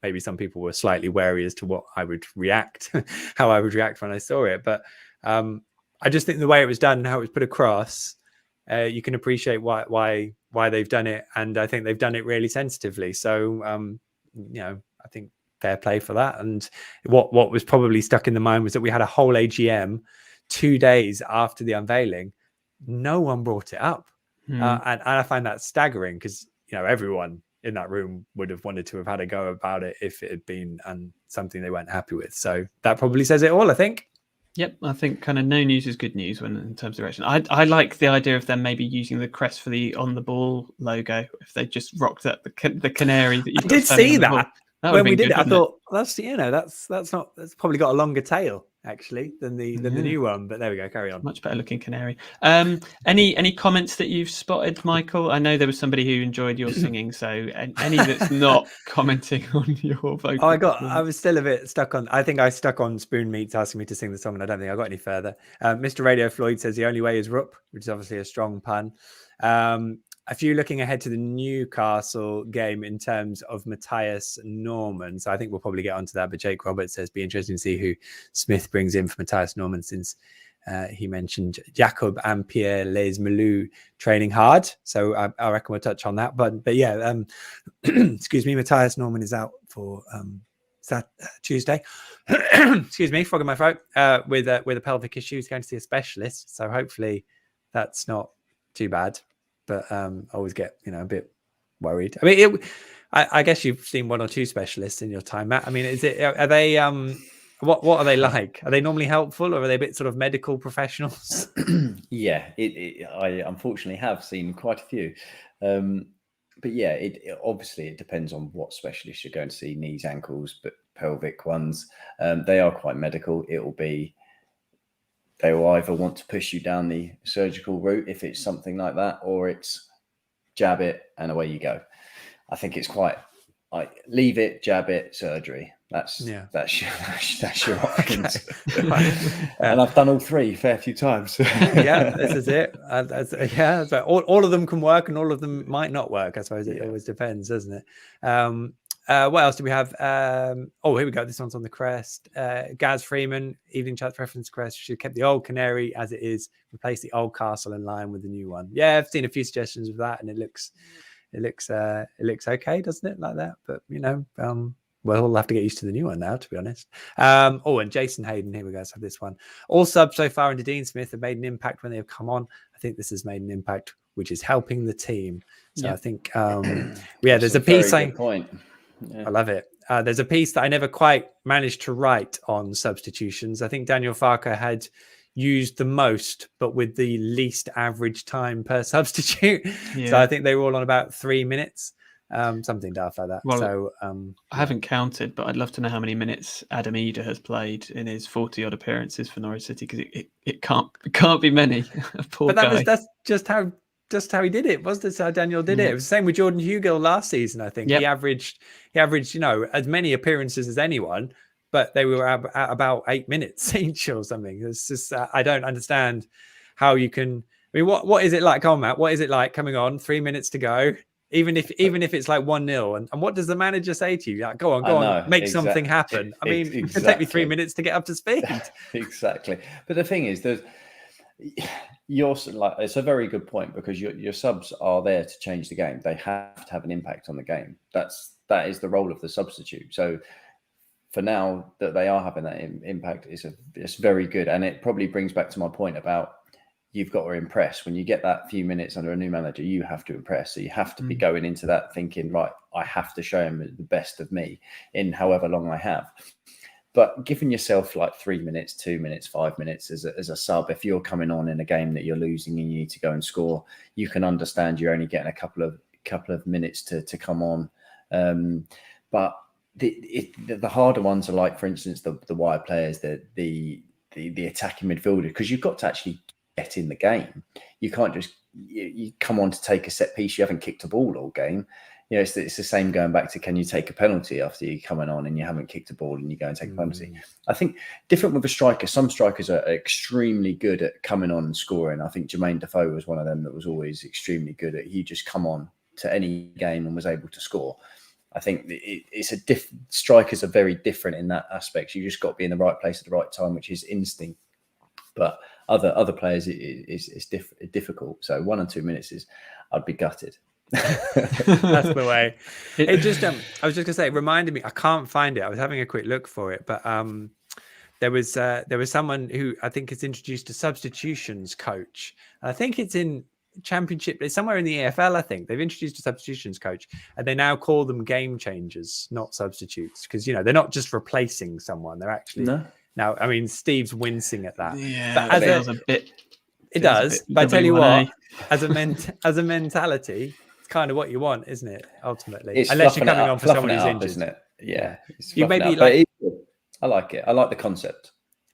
maybe some people were slightly wary as to what I would react, how I would react when I saw it. But I just think the way it was done and how it was put across, you can appreciate why they've done it. And I think they've done it really sensitively. So, I think fair play for that. And what was probably stuck in the mind was that we had a whole AGM 2 days after the unveiling. No one brought it up. And I find that staggering because, everyone in that room would have wanted to have had a go about it if it had been something they weren't happy with. So that probably says it all, I think.
Yep, I think kind of no news is good news in terms of direction. I like the idea of them maybe using the crest for the on the ball logo if they just rocked up the canary that you
did see that. When we did it, I thought that's probably got a longer tail actually than the new one. But there we go. Carry on.
Much better looking canary. Any comments that you've spotted, Michael? I know there was somebody who enjoyed your singing. So any that's not commenting on your vocal.
Oh, I was still a bit stuck on. I think I stuck on Spoon Meats asking me to sing the song, and I don't think I got any further. Mr. Radio Floyd says the only way is Rupp, which is obviously a strong pun. A few looking ahead to the Newcastle game in terms of Matthias Norman. So I think we'll probably get onto that. But Jake Roberts says, be interesting to see who Smith brings in for Matthias Norman, since he mentioned Jacob and Pierre Lesmelou training hard. So I reckon we'll touch on that. But yeah, excuse me, Matthias Norman is out for Tuesday. Excuse me, frog in my throat, with a pelvic issue. He's going to see a specialist. So hopefully that's not too bad. But I always get, a bit worried. I mean, I guess you've seen one or two specialists in your time, Matt. I mean, are they, what are they like? Are they normally helpful, or are they a bit sort of medical professionals?
Yeah, I unfortunately have seen quite a few. But yeah, obviously it depends on what specialist you're going to see, knees, ankles, but pelvic ones. They are quite medical. They will either want to push you down the surgical route if it's something like that, or it's jab it and away you go. I think it's quite like leave it, jab it, surgery. That's your options.
Okay.
And I've done all three a fair few times.
Yeah, this is it. So all of them can work and all of them might not work. I suppose it always depends, doesn't it? What else do we have? Here we go. This one's on the crest. Gaz Freeman, evening chat preference crest. Should have kept the old canary as it is, replace the old castle in line with the new one. Yeah, I've seen a few suggestions of that, and it looks okay, doesn't it? Like that, but we'll have to get used to the new one now, to be honest. And Jason Hayden, here we go. Let's have this one. All subs so far into Dean Smith have made an impact when they have come on. I think this has made an impact, which is helping the team. So I think, there's a piece saying.
Point. Yeah.
I love it. There's a piece that I never quite managed to write on substitutions. I think Daniel Farker had used the most, but with the least average time per substitute. Yeah. So I think they were all on about 3 minutes, something daft like that. Well,
I haven't counted, but I'd love to know how many minutes Adam Eder has played in his 40-odd appearances for Norwich City, because it can't be many. Poor guy.
That's just how he did it. That's how Daniel did it. It was the same with Jordan Hugill last season, I think. Yep. He averaged, as many appearances as anyone, but they were at about 8 minutes each or something. It's just, I don't understand how you can. I mean, what is it like? Come on, Matt. What is it like coming on 3 minutes to go? Even if it's like 1-0, and what does the manager say to you? Like, go on, make something happen. I mean, it can take me 3 minutes to get up to speed.
Exactly. But the thing is, you're like, it's a very good point, because your subs are there to change the game. They have to have an impact on the game. That is the role of the substitute. So for now that they are having that impact, it's very good. And it probably brings back to my point about you've got to impress. When you get that few minutes under a new manager, you have to impress. So you have to be going into that thinking, right, I have to show him the best of me in however long I have. But giving yourself like 3 minutes, 2 minutes, 5 minutes as a sub, if you're coming on in a game that you're losing and you need to go and score, you can understand you're only getting a couple of minutes to come on. But the harder ones are like, for instance, the wide players, the attacking midfielder, because you've got to actually get in the game. You can't just you come on to take a set piece. You haven't kicked a ball all game. You know, it's the same going back to, can you take a penalty after you're coming on and you haven't kicked a ball and you go and take a penalty? I think different with a striker. Some strikers are extremely good at coming on and scoring. I think Jermaine Defoe was one of them that was always extremely good at. He just come on to any game and was able to score. I think it's strikers are very different in that aspect. You just got to be in the right place at the right time, which is instinct. But other players is difficult. So 1 or 2 minutes I'd be gutted.
That's the way. It just I was just gonna say, it reminded me, I can't find it. I was having a quick look for it, but there was someone who I think has introduced a substitutions coach. I think it's in Championship, it's somewhere in the EFL. I think they've introduced a substitutions coach, and they now call them game changers, not substitutes, because they're not just replacing someone, they're actually now. I mean, Steve's wincing at that.
Yeah,
but it does. But I tell you what, as a mentality, it's kind of what you want, isn't it? Ultimately,
it's
unless you're coming on for someone who's injured,
isn't it? Yeah,
you maybe
I like it. I like the concept.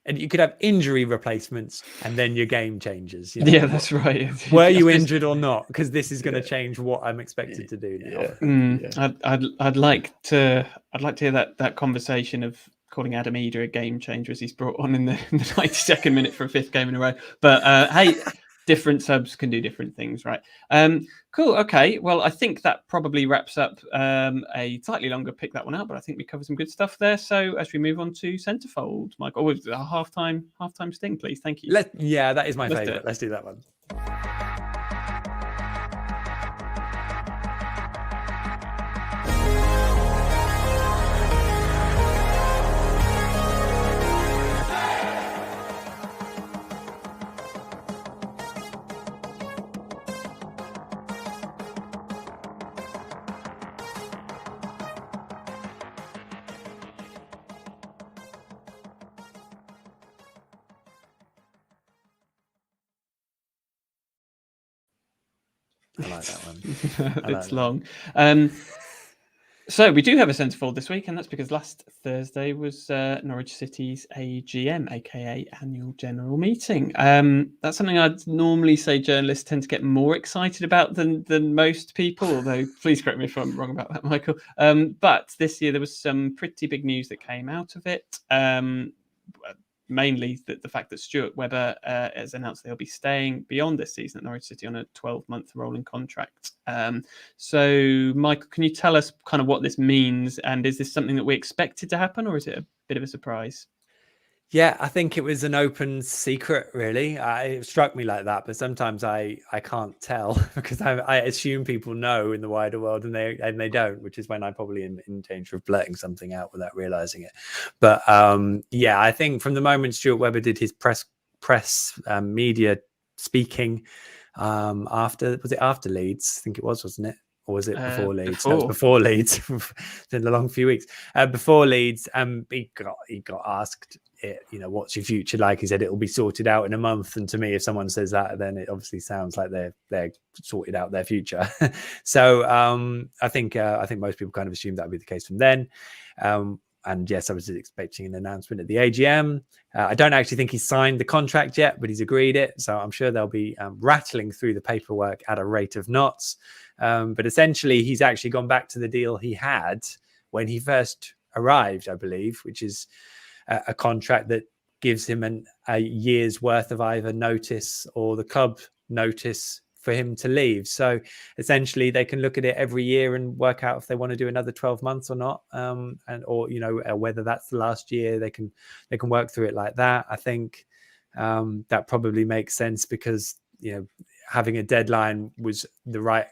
And you could have injury replacements and then your game changes.
Yeah, that's right.
Were you injured or not? Because this is going to change what I'm expected to do now.
I'd like to hear that conversation of calling Adam Eder a game changer as he's brought on in the 92nd minute for a 5th game in a row. But hey, different subs can do different things, right? Cool. Okay. Well, I think that probably wraps up a slightly longer pick that one out, but I think we covered some good stuff there. So as we move on to Centrefold, Michael, with a halftime sting, please. Thank you.
Yeah, that is my favorite. Let's do that one. I like that one.
It's long. So we do have a centrefold this week, and that's because last Thursday was Norwich City's AGM, aka Annual General Meeting. That's something I'd normally say journalists tend to get more excited about than most people, although please correct me if I'm wrong about that, Michael. But this year there was some pretty big news that came out of it. Mainly the fact that Stuart Webber has announced they'll be staying beyond this season at Norwich City on a 12-month rolling contract. So, Michael, can you tell us kind of what this means? And is this something that we expected to happen, or is it a bit of a surprise?
Yeah, I think it was an open secret, really. It struck me like that, but sometimes I can't tell because I assume people know in the wider world, and they don't, which is when I'm probably in danger of blurting something out without realizing it. But yeah, I think from the moment Stuart Webber did his press media speaking after Leeds? I think it was, wasn't it? Or was it before Leeds? No, it was before Leeds. It's been a long few weeks. Before Leeds, he got asked, what's your future like? He said it'll be sorted out in a month. And to me, if someone says that, then it obviously sounds like they're sorted out their future. So I think most people kind of assumed that would be the case from then. And yes, I was expecting an announcement at the AGM. I don't actually think he's signed the contract yet, but he's agreed it. So I'm sure they'll be rattling through the paperwork at a rate of knots. But essentially, he's actually gone back to the deal he had when he first arrived, I believe, which is a contract that gives him a year's worth of either notice or the club notice for him to leave. So essentially they can look at it every year and work out if they want to do another 12 months or not, or whether that's the last year. They can work through it like that. I think that probably makes sense because, having a deadline was the right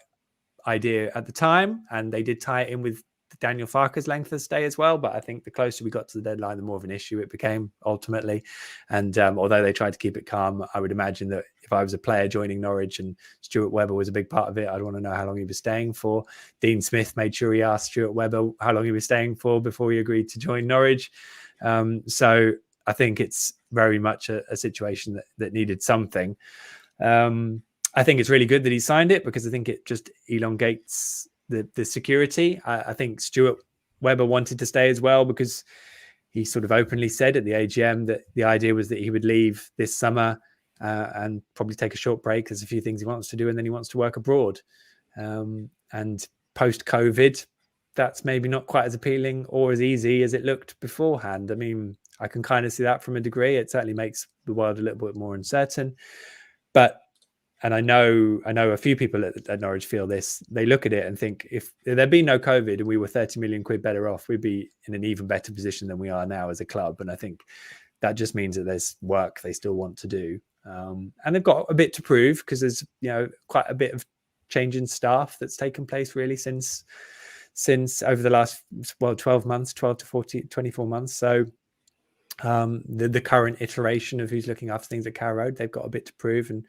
idea at the time, and they did tie it in with Daniel Farke's length of stay as well. But I think the closer we got to the deadline, the more of an issue it became ultimately. And although they tried to keep it calm, I would imagine that if I was a player joining Norwich and Stuart Webber was a big part of it, I'd want to know how long he was staying for. Dean Smith made sure he asked Stuart Webber how long he was staying for before he agreed to join Norwich. So I think it's very much a situation that needed something. I think it's really good that he signed it because I think it just elongates the security. I think Stuart Webber wanted to stay as well because he sort of openly said at the AGM that the idea was that he would leave this summer and probably take a short break. There's a few things he wants to do, and then he wants to work abroad. And post-COVID, that's maybe not quite as appealing or as easy as it looked beforehand. I mean, I can kind of see that from a degree. It certainly makes the world a little bit more uncertain. And I know a few people at Norwich feel this. They look at it and think if there'd been no COVID and we were 30 million quid better off, we'd be in an even better position than we are now as a club. And I think that just means that there's work they still want to do. And they've got a bit to prove because there's, quite a bit of change in staff that's taken place really since over the last, 12 months, 12 to 24 months. So the current iteration of who's looking after things at Carrow Road, they've got a bit to prove, and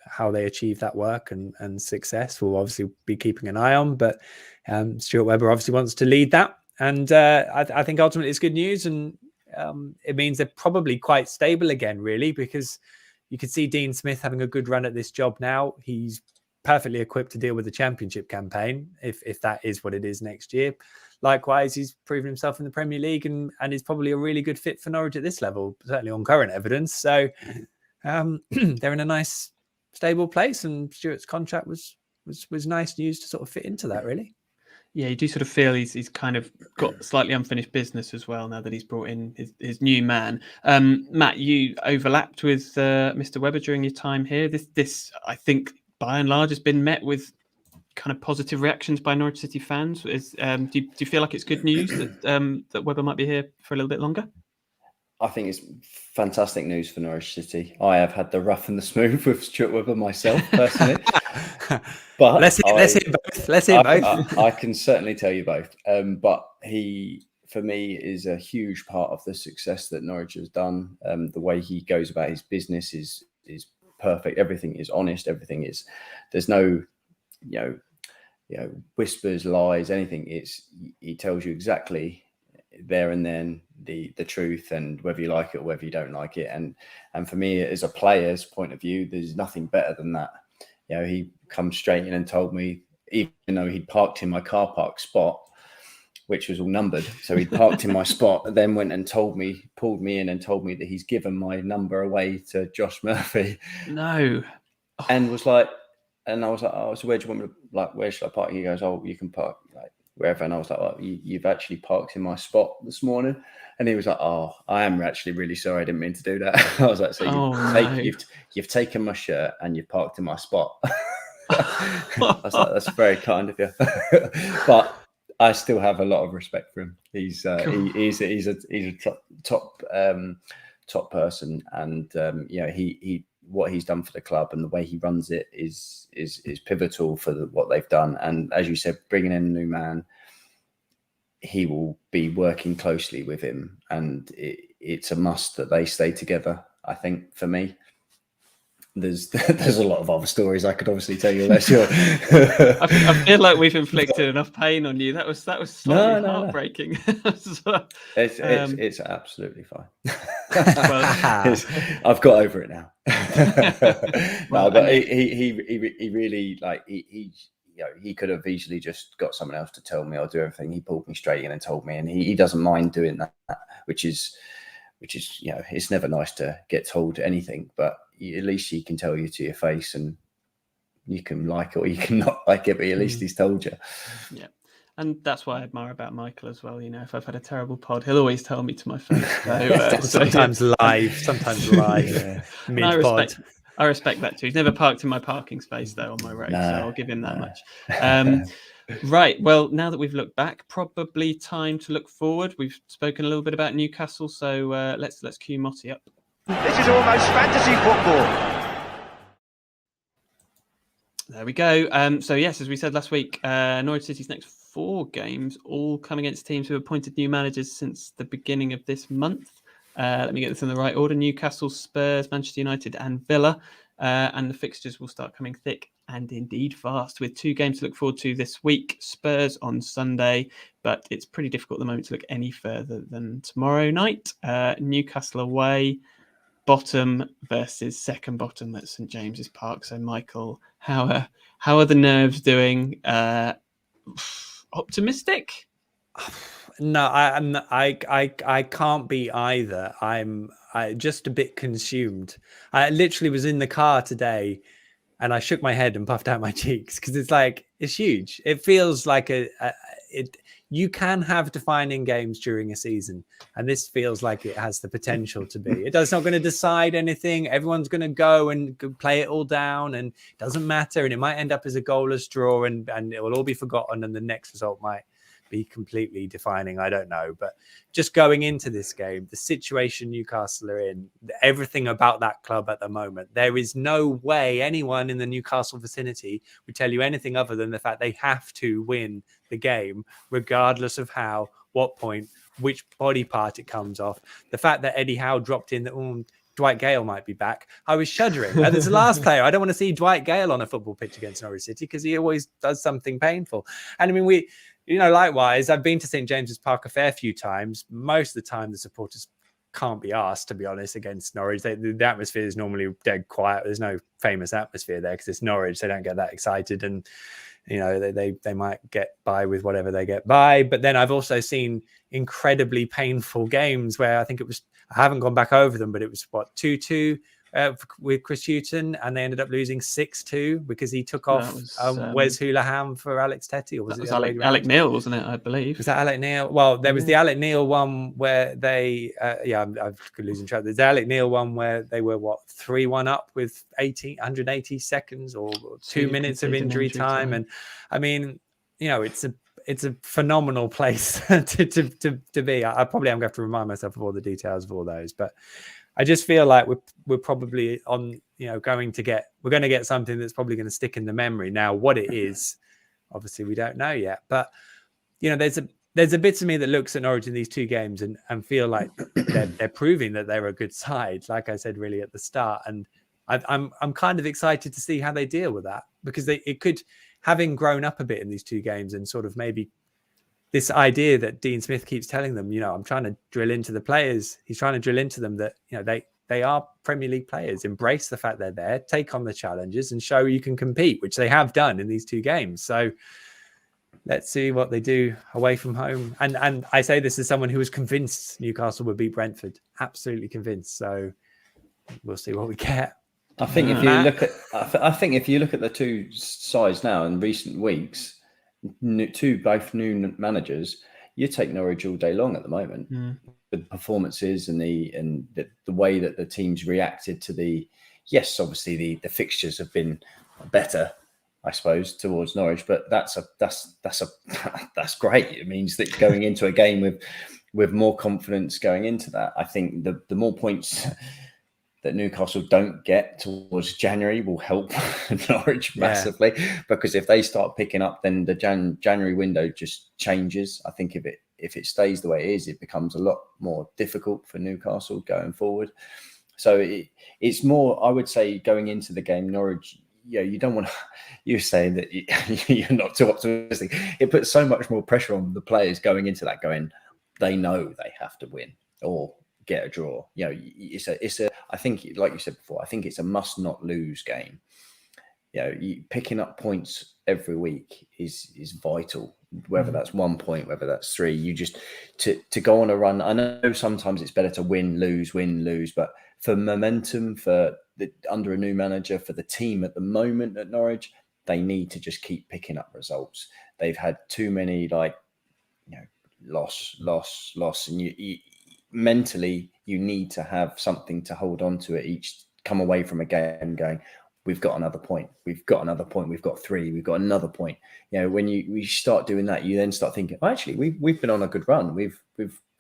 how they achieve that work and success we'll obviously be keeping an eye on. But Stuart Webber obviously wants to lead that, and I think ultimately it's good news, and it means they're probably quite stable again really, because you can see Dean Smith having a good run at this job now. He's perfectly equipped to deal with the championship campaign if that is what it is next year. Likewise, he's proven himself in the Premier League and is probably a really good fit for Norwich at this level, certainly on current evidence. So they're in a nice stable place, and Stuart's contract was nice news to sort of fit into that really.
Yeah, you do sort of feel he's kind of got slightly unfinished business as well now that he's brought in his new man. Matt, you overlapped with Mr. Webber during your time here. This I think by and large has been met with kind of positive reactions by Norwich City fans. Do you feel like it's good news that Webber might be here for a little bit longer?
I think it's fantastic news for Norwich City. I have had the rough and the smooth with Stuart Webber myself personally. But let's hear both. I can certainly tell you both. But he, for me, is a huge part of the success that Norwich has done. The way he goes about his business is perfect. Everything is honest. Everything is. There's no, whispers, lies, anything. He tells you exactly there and then the truth, and whether you like it or whether you don't like it. And for me, as a player's point of view, there's nothing better than that. He comes straight in and told me, even though he'd parked in my car park spot, which was all numbered, so he'd parked in my spot, and then went and pulled me in and told me that he's given my number away to Josh Murphy.
No.
And was like, and I was like, oh, so where do you want me to, where should I park? He goes, oh, you can park wherever. And I was like, well, you've actually parked in my spot this morning. And he was like, oh, I am actually really sorry. I didn't mean to do that. I was like, so you've taken my shirt and you've parked in my spot. I was like, that's very kind of you. But I still have a lot of respect for him. He's a top person, and he what he's done for the club and the way he runs it is pivotal for what they've done. And as you said, bringing in a new man, he will be working closely with him, and it's a must that they stay together. I think for me, there's a lot of other stories I could obviously tell you. That's your.
I feel like we've inflicted enough pain on you. That was slightly heartbreaking.
It's absolutely fine. I've got over it now. But he really he could have easily just got someone else to tell me. I'll do everything. He pulled me straight in and told me, and he doesn't mind doing that, which is it's never nice to get told anything, but at least he can tell you to your face, and you can like it or you can not like it, but at least he's told you.
Yeah. And that's what I admire about Michael as well. If I've had a terrible pod, he'll always tell me to my face.
Sometimes live. Yeah.
I respect that too. He's never parked in my parking space though on my road, so I'll give him that much. Right. Well, now that we've looked back, probably time to look forward. We've spoken a little bit about Newcastle, so let's cue Motti up.
This is almost fantasy football.
There we go. So yes, as we said last week, Norwich City's next 4 games all come against teams who have appointed new managers since the beginning of this month. Let me get this in the right order. Newcastle, Spurs, Manchester United and Villa. And the fixtures will start coming thick and indeed fast, with 2 games to look forward to this week. Spurs on Sunday, but it's pretty difficult at the moment to look any further than tomorrow night. Newcastle away, bottom versus second bottom at St James's Park. So, Michael, how are the nerves doing? Optimistic?
No, I can't be either. I'm just a bit consumed. I literally was in the car today, and I shook my head and puffed out my cheeks because it's huge. It feels like you can have defining games during a season, and this feels like it has the potential to be. It's not going to decide anything. Everyone's going to go and play it all down, and it doesn't matter. And it might end up as a goalless draw, and it will all be forgotten, and the next result might be completely defining. I don't know, but just going into this game, the situation Newcastle are in, everything about that club at the moment, there is no way anyone in the Newcastle vicinity would tell you anything other than the fact they have to win the game, regardless of how, what point, which body part it comes off. The fact that Eddie Howe dropped in that Dwight Gale might be back, I was shuddering. As the last player, I don't want to see Dwight Gale on a football pitch against Norwich City because he always does something painful. And I mean, likewise, I've been to St James's Park a fair few times. Most of the time, the supporters can't be asked, to be honest, against Norwich. The atmosphere is normally dead quiet. There's no famous atmosphere there because it's Norwich. They don't get that excited, and they might get by with whatever they get by. But then I've also seen incredibly painful games where I haven't gone back over them, but it was 2-2 with Chris Hughton, and they ended up losing 6-2 because he took off Wes Houlihan for Alex Tetty, or was it
Alec Neil, wasn't it? I believe.
Was that Alec Neil? Well, there was the Alec Neil one where they, I'm losing track. There's the Alec Neil one where they were 3-1 up with 180 seconds or 2 minutes of injury time, and I mean, it's a phenomenal place to be. I probably am going to have to remind myself of all the details of all those, but I just feel like we're probably on, we're going to get something that's probably going to stick in the memory. Now, what it is, obviously we don't know yet, but there's a bit of me that looks at Norwich in these 2 games and feel like they're proving that they're a good side, like I said really at the start, and I'm kind of excited to see how they deal with that, because it could, having grown up a bit in these 2 games and sort of maybe this idea that Dean Smith keeps telling them, I'm trying to drill into the players. He's trying to drill into them that, they are Premier League players. Embrace the fact they're there, take on the challenges and show you can compete, which they have done in these 2 games. So let's see what they do away from home. And I say this as someone who was convinced Newcastle would beat Brentford, absolutely convinced. So we'll see what we get.
I think if you look at the 2 sides now in recent weeks, both new managers, you take Norwich all day long at the moment. The performances and the way that the teams reacted to obviously the fixtures have been better, I suppose, towards Norwich, but that's great. It means that going into a game with more confidence going into that, I think the more points that Newcastle don't get towards January will help Norwich massively, because if they start picking up, then the January window just changes. I think if it stays the way it is, it becomes a lot more difficult for Newcastle going forward. So it's more, I would say, going into the game, Norwich, you don't want to, you're saying that you're not too optimistic. It puts so much more pressure on the players going into that, they know they have to win or get a draw. I think, like you said before, I think it's a must not lose game. Picking up points every week is vital, whether that's 1 point, whether that's 3. You just to go on a run. I know sometimes it's better to win, lose, but for momentum, under a new manager, for the team at the moment at Norwich, they need to just keep picking up results. They've had too many loss, and mentally, you need to have something to hold on to at each. Come away from a game going, we've got another point. We've got 3. We've got another point. When we start doing that, you then start thinking, actually, we've been on a good run. We've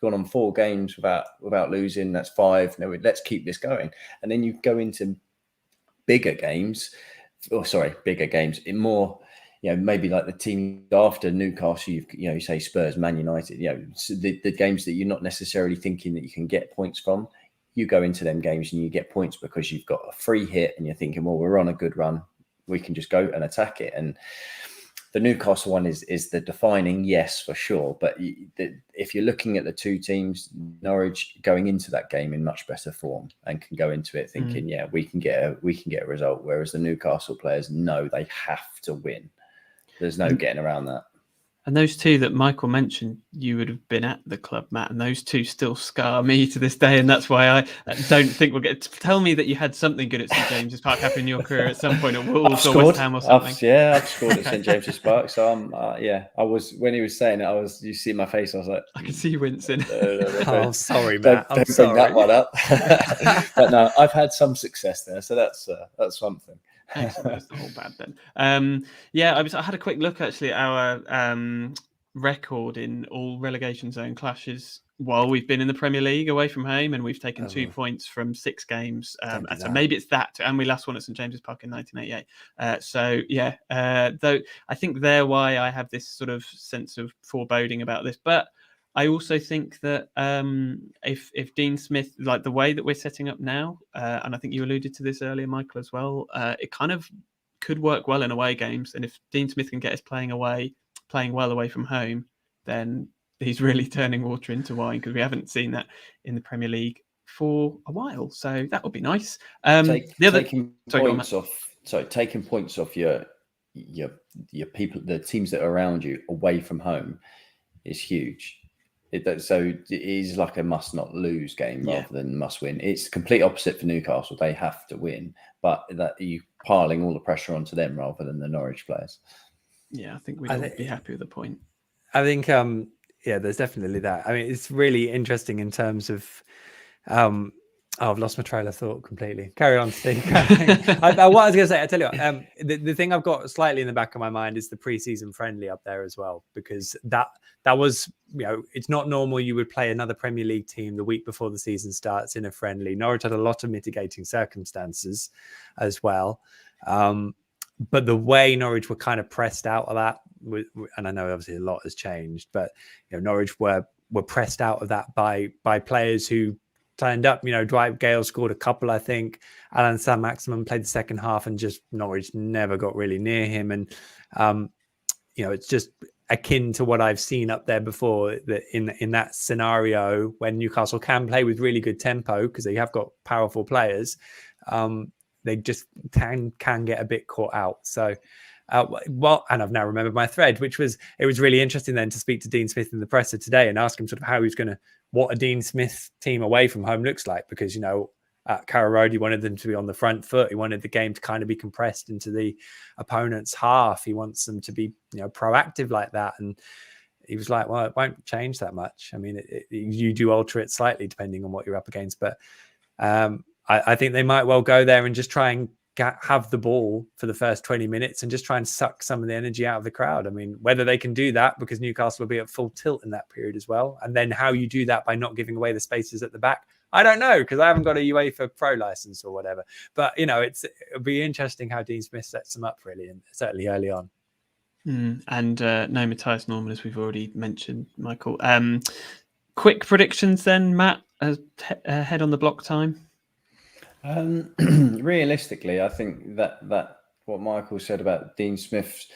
gone on 4 games without losing. That's 5. No, let's keep this going. And then you go into bigger games in more, maybe like the team after Newcastle, you say Spurs, Man United, so the games that you're not necessarily thinking that you can get points from, you go into them games and you get points because you've got a free hit and you're thinking, well, we're on a good run. We can just go and attack it. And the Newcastle one is the defining, yes, for sure. But if you're looking at the two teams, Norwich going into that game in much better form and can go into it thinking, we can get a result. Whereas the Newcastle players know they have to win. There's no getting around that.
And those two that Michael mentioned, you would have been at the club, Matt, and those two still scar me to this day. And that's why I don't think we'll get to tell me that you had something good at St James's Park happen in your career at some point at Wolves or West Ham or something.
I've scored at St James's Park. So I was, when he was saying it, you see my face, I was like,
I can see you wincing.
Oh, sorry, Matt.
Don't bring that one up. But no, I've had some success there. So that's something.
Excellent. That's not all bad then. I had a quick look actually at our record in all relegation zone clashes while we've been in the Premier League away from home, and we've taken 2 points from 6 games. And so maybe it's that, and we last won at St James's Park in 1988. Though I think they're why I have this sort of sense of foreboding about this, but I also think that if Dean Smith, like the way that we're setting up now, and I think you alluded to this earlier, Michael, as well, it kind of could work well in away games. And if Dean Smith can get us playing well away from home, then he's really turning water into wine, because we haven't seen that in the Premier League for a while. So that would be nice. Taking points
off your people, the teams that are around you away from home is huge. So it is like a must not lose game rather than must win. It's complete opposite for Newcastle. They have to win, but that you piling all the pressure onto them rather than the Norwich players.
Yeah, I think we'd be happy with the point.
I think, there's definitely that. I mean, it's really interesting in terms of, I've lost my trail of thought completely. Carry on, Steve. What I was going to say, I tell you what, the thing I've got slightly in the back of my mind is the pre-season friendly up there as well, because that was, it's not normal you would play another Premier League team the week before the season starts in a friendly. Norwich had a lot of mitigating circumstances as well. But the way Norwich were kind of pressed out of that, and I know obviously a lot has changed, but Norwich were pressed out of that by players who turned up. Dwight Gale scored a couple, I think. Alan Saint-Maximin played the second half, and just Norwich never got really near him. And it's just akin to what I've seen up there before, that in that scenario when Newcastle can play with really good tempo because they have got powerful players, they just can get a bit caught out. So and I've now remembered my thread, it was really interesting then to speak to Dean Smith in the presser today and ask him sort of how he's going to, what a Dean Smith team away from home looks like, because at Carrow Road he wanted them to be on the front foot. He wanted the game to kind of be compressed into the opponent's half. He wants them to be proactive like that, and he was like, well, it won't change that much. I mean, you do alter it slightly depending on what you're up against, but I think they might well go there and just try and have the ball for the first 20 minutes and just try and suck some of the energy out of the crowd. I mean, whether they can do that, because Newcastle will be at full tilt in that period as well. And then how you do that by not giving away the spaces at the back, I don't know, because I haven't got a UEFA Pro license or whatever. But, it'll be interesting how Dean Smith sets them up, really, and certainly early on.
And no Matthias Norman, as we've already mentioned, Michael. Quick predictions then, Matt, ahead on the block time.
Realistically, I think that what Michael said about Dean Smith's,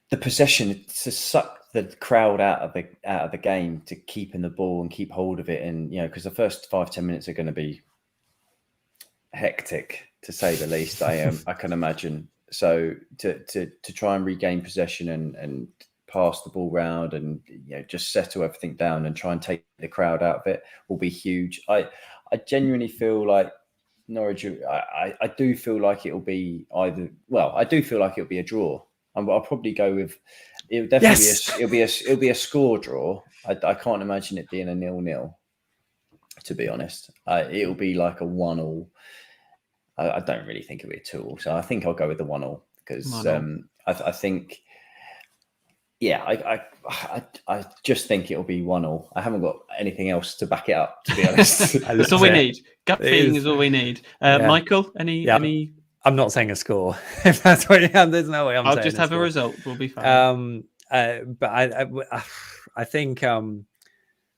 the possession to suck the crowd out of the game, to keep in the ball and keep hold of it, and because the first 5-10 minutes are going to be hectic, to say the least. I can imagine. So to try and regain possession and pass the ball round and just settle everything down and try and take the crowd out of it will be huge. I genuinely feel like Norwich, I do feel like it'll be I do feel like it'll be a draw. I'll probably go with, it'll definitely it'll be a score draw. I can't imagine it being a 0-0, to be honest. It'll be like a 1-1. I don't really think it'll be a 2-2. So I think I'll go with the 1-1, because I think Yeah, I just think it'll be 1-1. I haven't got anything else to back it up, to be honest.
That's all we need. Gut feeling is all we need. Michael, any?
I'm not saying a score. If that's what there's no way I'm saying.
I'll just have a result. We'll be fine.
But I think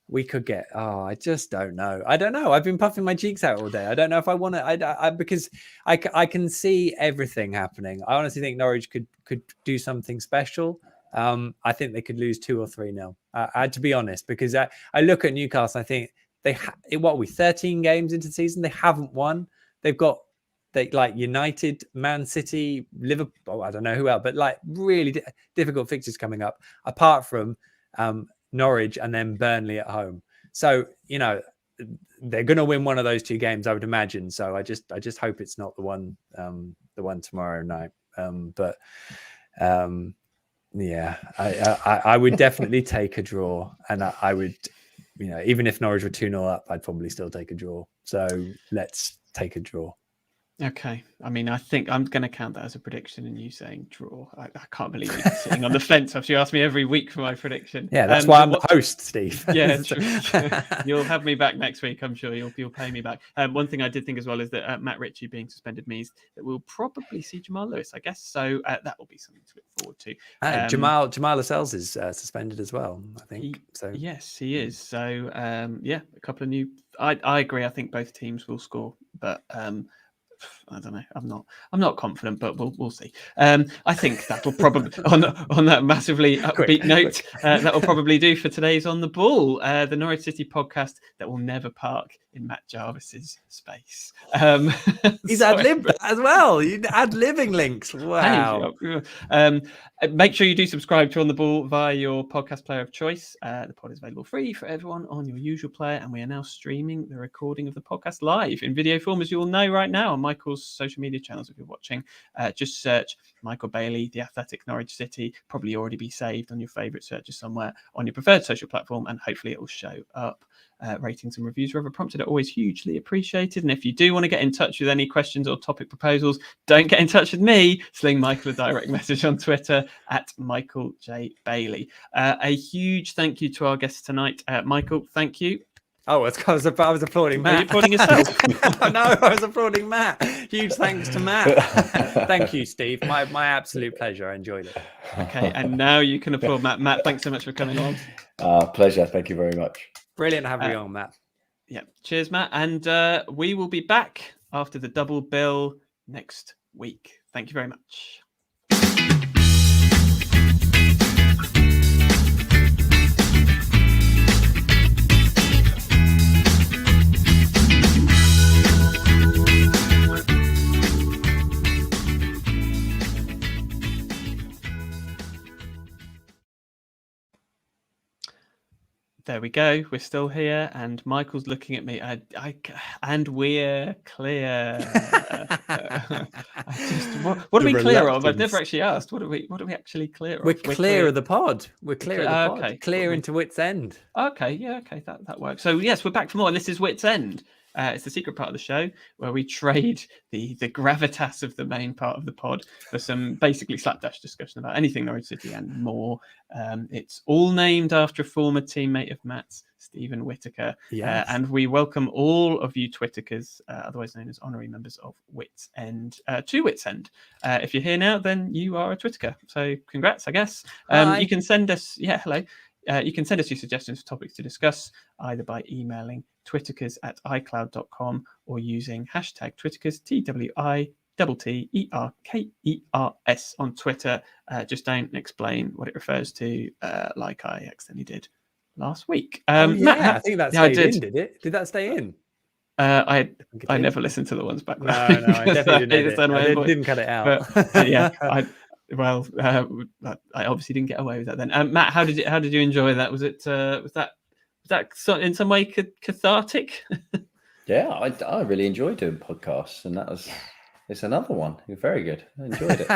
we could get. Oh, I just don't know. I don't know. I've been puffing my cheeks out all day. I don't know if I want to. Because I can see everything happening. I honestly think Norwich could do something special. I think they could lose 2 or 3-0. To be honest, because I look at Newcastle. I think what are we 13 games into the season? They haven't won. They've got. Like United, Man City, Liverpool, I don't know who else, but like really difficult fixtures coming up, apart from Norwich and then Burnley at home. So, they're going to win one of those 2 games, I would imagine. So I just hope it's not the one tomorrow night. I would definitely take a draw, and I would, even if Norwich were 2-0 up, I'd probably still take a draw. So let's take a draw.
Okay. I mean, I think I'm going to count that as a prediction and you saying draw. I can't believe you're sitting on the fence after you ask me every week for my prediction.
Yeah, that's why I'm the host, Steve.
Yeah, true. You'll have me back next week. I'm sure you'll pay me back. One thing I did think as well is that Matt Ritchie being suspended means that we'll probably see Jamal Lewis, I guess. So that will be something to look forward to.
Jamal Lascelles is suspended as well, I think.
Yes, he is. So, a couple of new... I agree. I think both teams will score, but... I don't know. I'm not confident, but we'll see. I think that will probably on that massively upbeat note, that will probably do for today's On the Ball, the Norwich City podcast that will never park in Matt Jarvis's space.
He's ad-libbed as well. You ad-libbing links. Wow.
Make sure you do subscribe to On the Ball via your podcast player of choice. The pod is available free for everyone on your usual player, and we are now streaming the recording of the podcast live in video form, as you all know right now, on Michael's social media channels. If you're watching, just search Michael Bailey, The Athletic, Norwich City. Probably already be saved on your favourite searches somewhere on your preferred social platform, and hopefully it will show up. Ratings and reviews wherever prompted are always hugely appreciated. And if you do want to get in touch with any questions or topic proposals, don't get in touch with me. Sling Michael a direct message on Twitter at Michael J. Bailey. A huge thank you to our guests tonight. Michael, thank you.
Oh, I was applauding Matt.
Are you applauding yourself?
No, I was applauding Matt. Huge thanks to Matt. Thank you, Steve. My absolute pleasure. I enjoyed it.
Okay, and now you can applaud Matt. Matt, thanks so much for coming on.
Pleasure. Thank you very much.
Brilliant having you on, Matt.
Yeah, cheers, Matt. And we will be back after the double bill next week. Thank you very much. There we go. We're still here, and Michael's looking at me. And we're clear. What are we clear of? I've never actually asked. What are we actually clear of?
We're clear of the pod. We're clear of the pod.
Okay.
Clear into Wits End.
Okay, yeah, okay, that works. So yes, we're back for more, and this is Wits End. It's the secret part of the show where we trade the gravitas of the main part of the pod for some basically slapdash discussion about anything Norwich City and more. It's all named after a former teammate of Matt's, Stephen Whittaker.
Yes.
And we welcome all of you Twitterkers, otherwise known as honorary members of Wits End, to Wits End. If you're here now, then you are a Twitterker. So congrats, I guess. You can send us, hello. You can send us your suggestions for topics to discuss either by emailing twitterkers@icloud.com or using hashtag Twitterkers, TWITTERKERS on Twitter. Just don't explain what it refers to like I accidentally did last week. Matt,
I think that stayed in, did it? Did that stay in?
I never listened to the ones back then.
No, I definitely didn't. I didn't cut it out.
But yeah, I obviously didn't get away with that then. Matt, how did you enjoy that? Was that in some way cathartic?
Yeah, I really enjoyed doing podcasts, and it's another one. You're very good. I enjoyed it.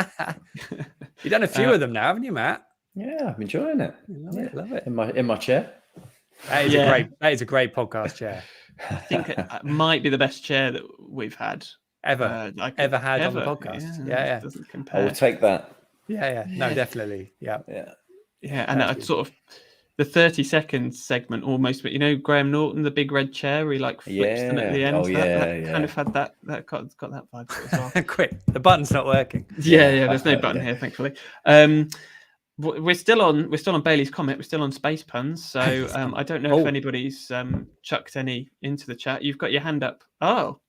You've done a few of them now, haven't you, Matt?
Yeah, I'm enjoying it.
Love it.
In my chair.
That is a great podcast chair.
I think it might be the best chair that we've had
ever had on the podcast. Yeah.
Doesn't compare.
I will take that.
Yeah. No, definitely. Yeah.
Yeah, and I sort of the 30-second segment almost, but Graham Norton, the big red chair, where he like flips them at the end.
Oh,
that kind of had that got that vibe to it as well.
Quick, the button's not working.
Yeah. There's no button here, thankfully. We're still on Bailey's comment. We're still on space puns. So I don't know if anybody's chucked any into the chat. You've got your hand up. Oh,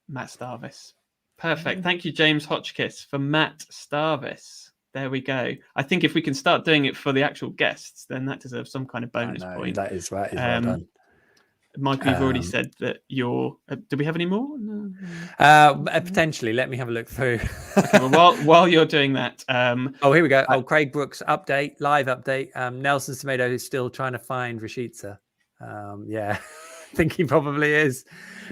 Matt Jarvis. Perfect. Thank you, James Hotchkiss, for Matt Jarvis. There we go. I think if we can start doing it for the actual guests, then that deserves some kind of bonus point.
That is right. Well done.
Michael, you've already said that you're. Do we have any more? No.
Potentially. Let me have a look through.
Okay, well, while you're doing that,
here we go. Craig Brooks live update. Nelson's Tomato is still trying to find Rashica. Yeah, I think he probably is.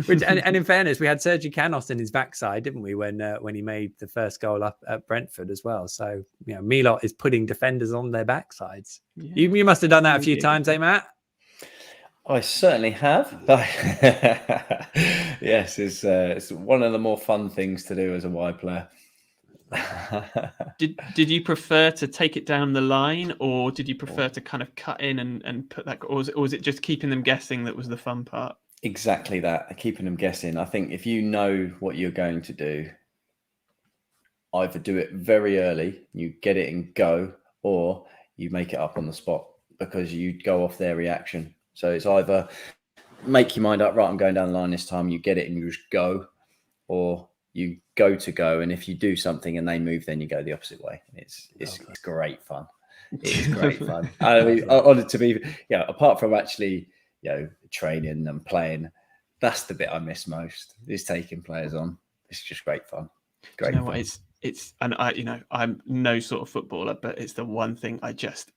And in fairness, we had Sergi Canos in his backside, didn't we? When he made the first goal up at Brentford as well. So Milot is putting defenders on their backsides. Yeah. You must have done that a few times, eh, Matt?
I certainly have. Yes, it's one of the more fun things to do as a wide player.
Did you prefer to take it down the line, or did you prefer to kind of cut in and put that, or was it just keeping them guessing that was the fun part?
Exactly that, keeping them guessing. I think if you know what you're going to do, either do it very early, you get it and go, or you make it up on the spot because you go off their reaction. So it's either make your mind up, right, I'm going down the line this time, you get it and you just go, or you go, and if you do something and they move, then you go the opposite way. It's great fun. It's great fun. I mean, to be, apart from actually, training and playing, that's the bit I miss most, is taking players on. It's just great fun. Great fun.
What, and I'm no sort of footballer, but it's the one thing I just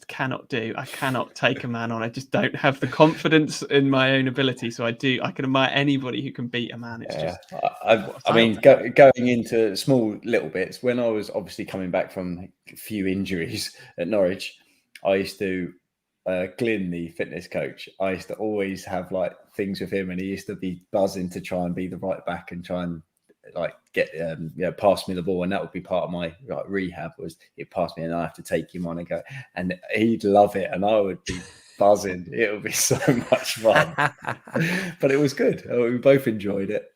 cannot do. I cannot take a man on. I just don't have the confidence in my own ability. So I can admire anybody who can beat a man. It's just.
I mean, going into small little bits. When I was obviously coming back from a few injuries at Norwich, I used to. Glyn, the fitness coach, I used to always have like things with him, and he used to be buzzing to try and be the right back and try and like get pass me the ball, and that would be part of my rehab, was he'd pass me and I have to take him on and go, and he'd love it and I would be buzzing. It would be so much fun. But it was good. We both enjoyed it,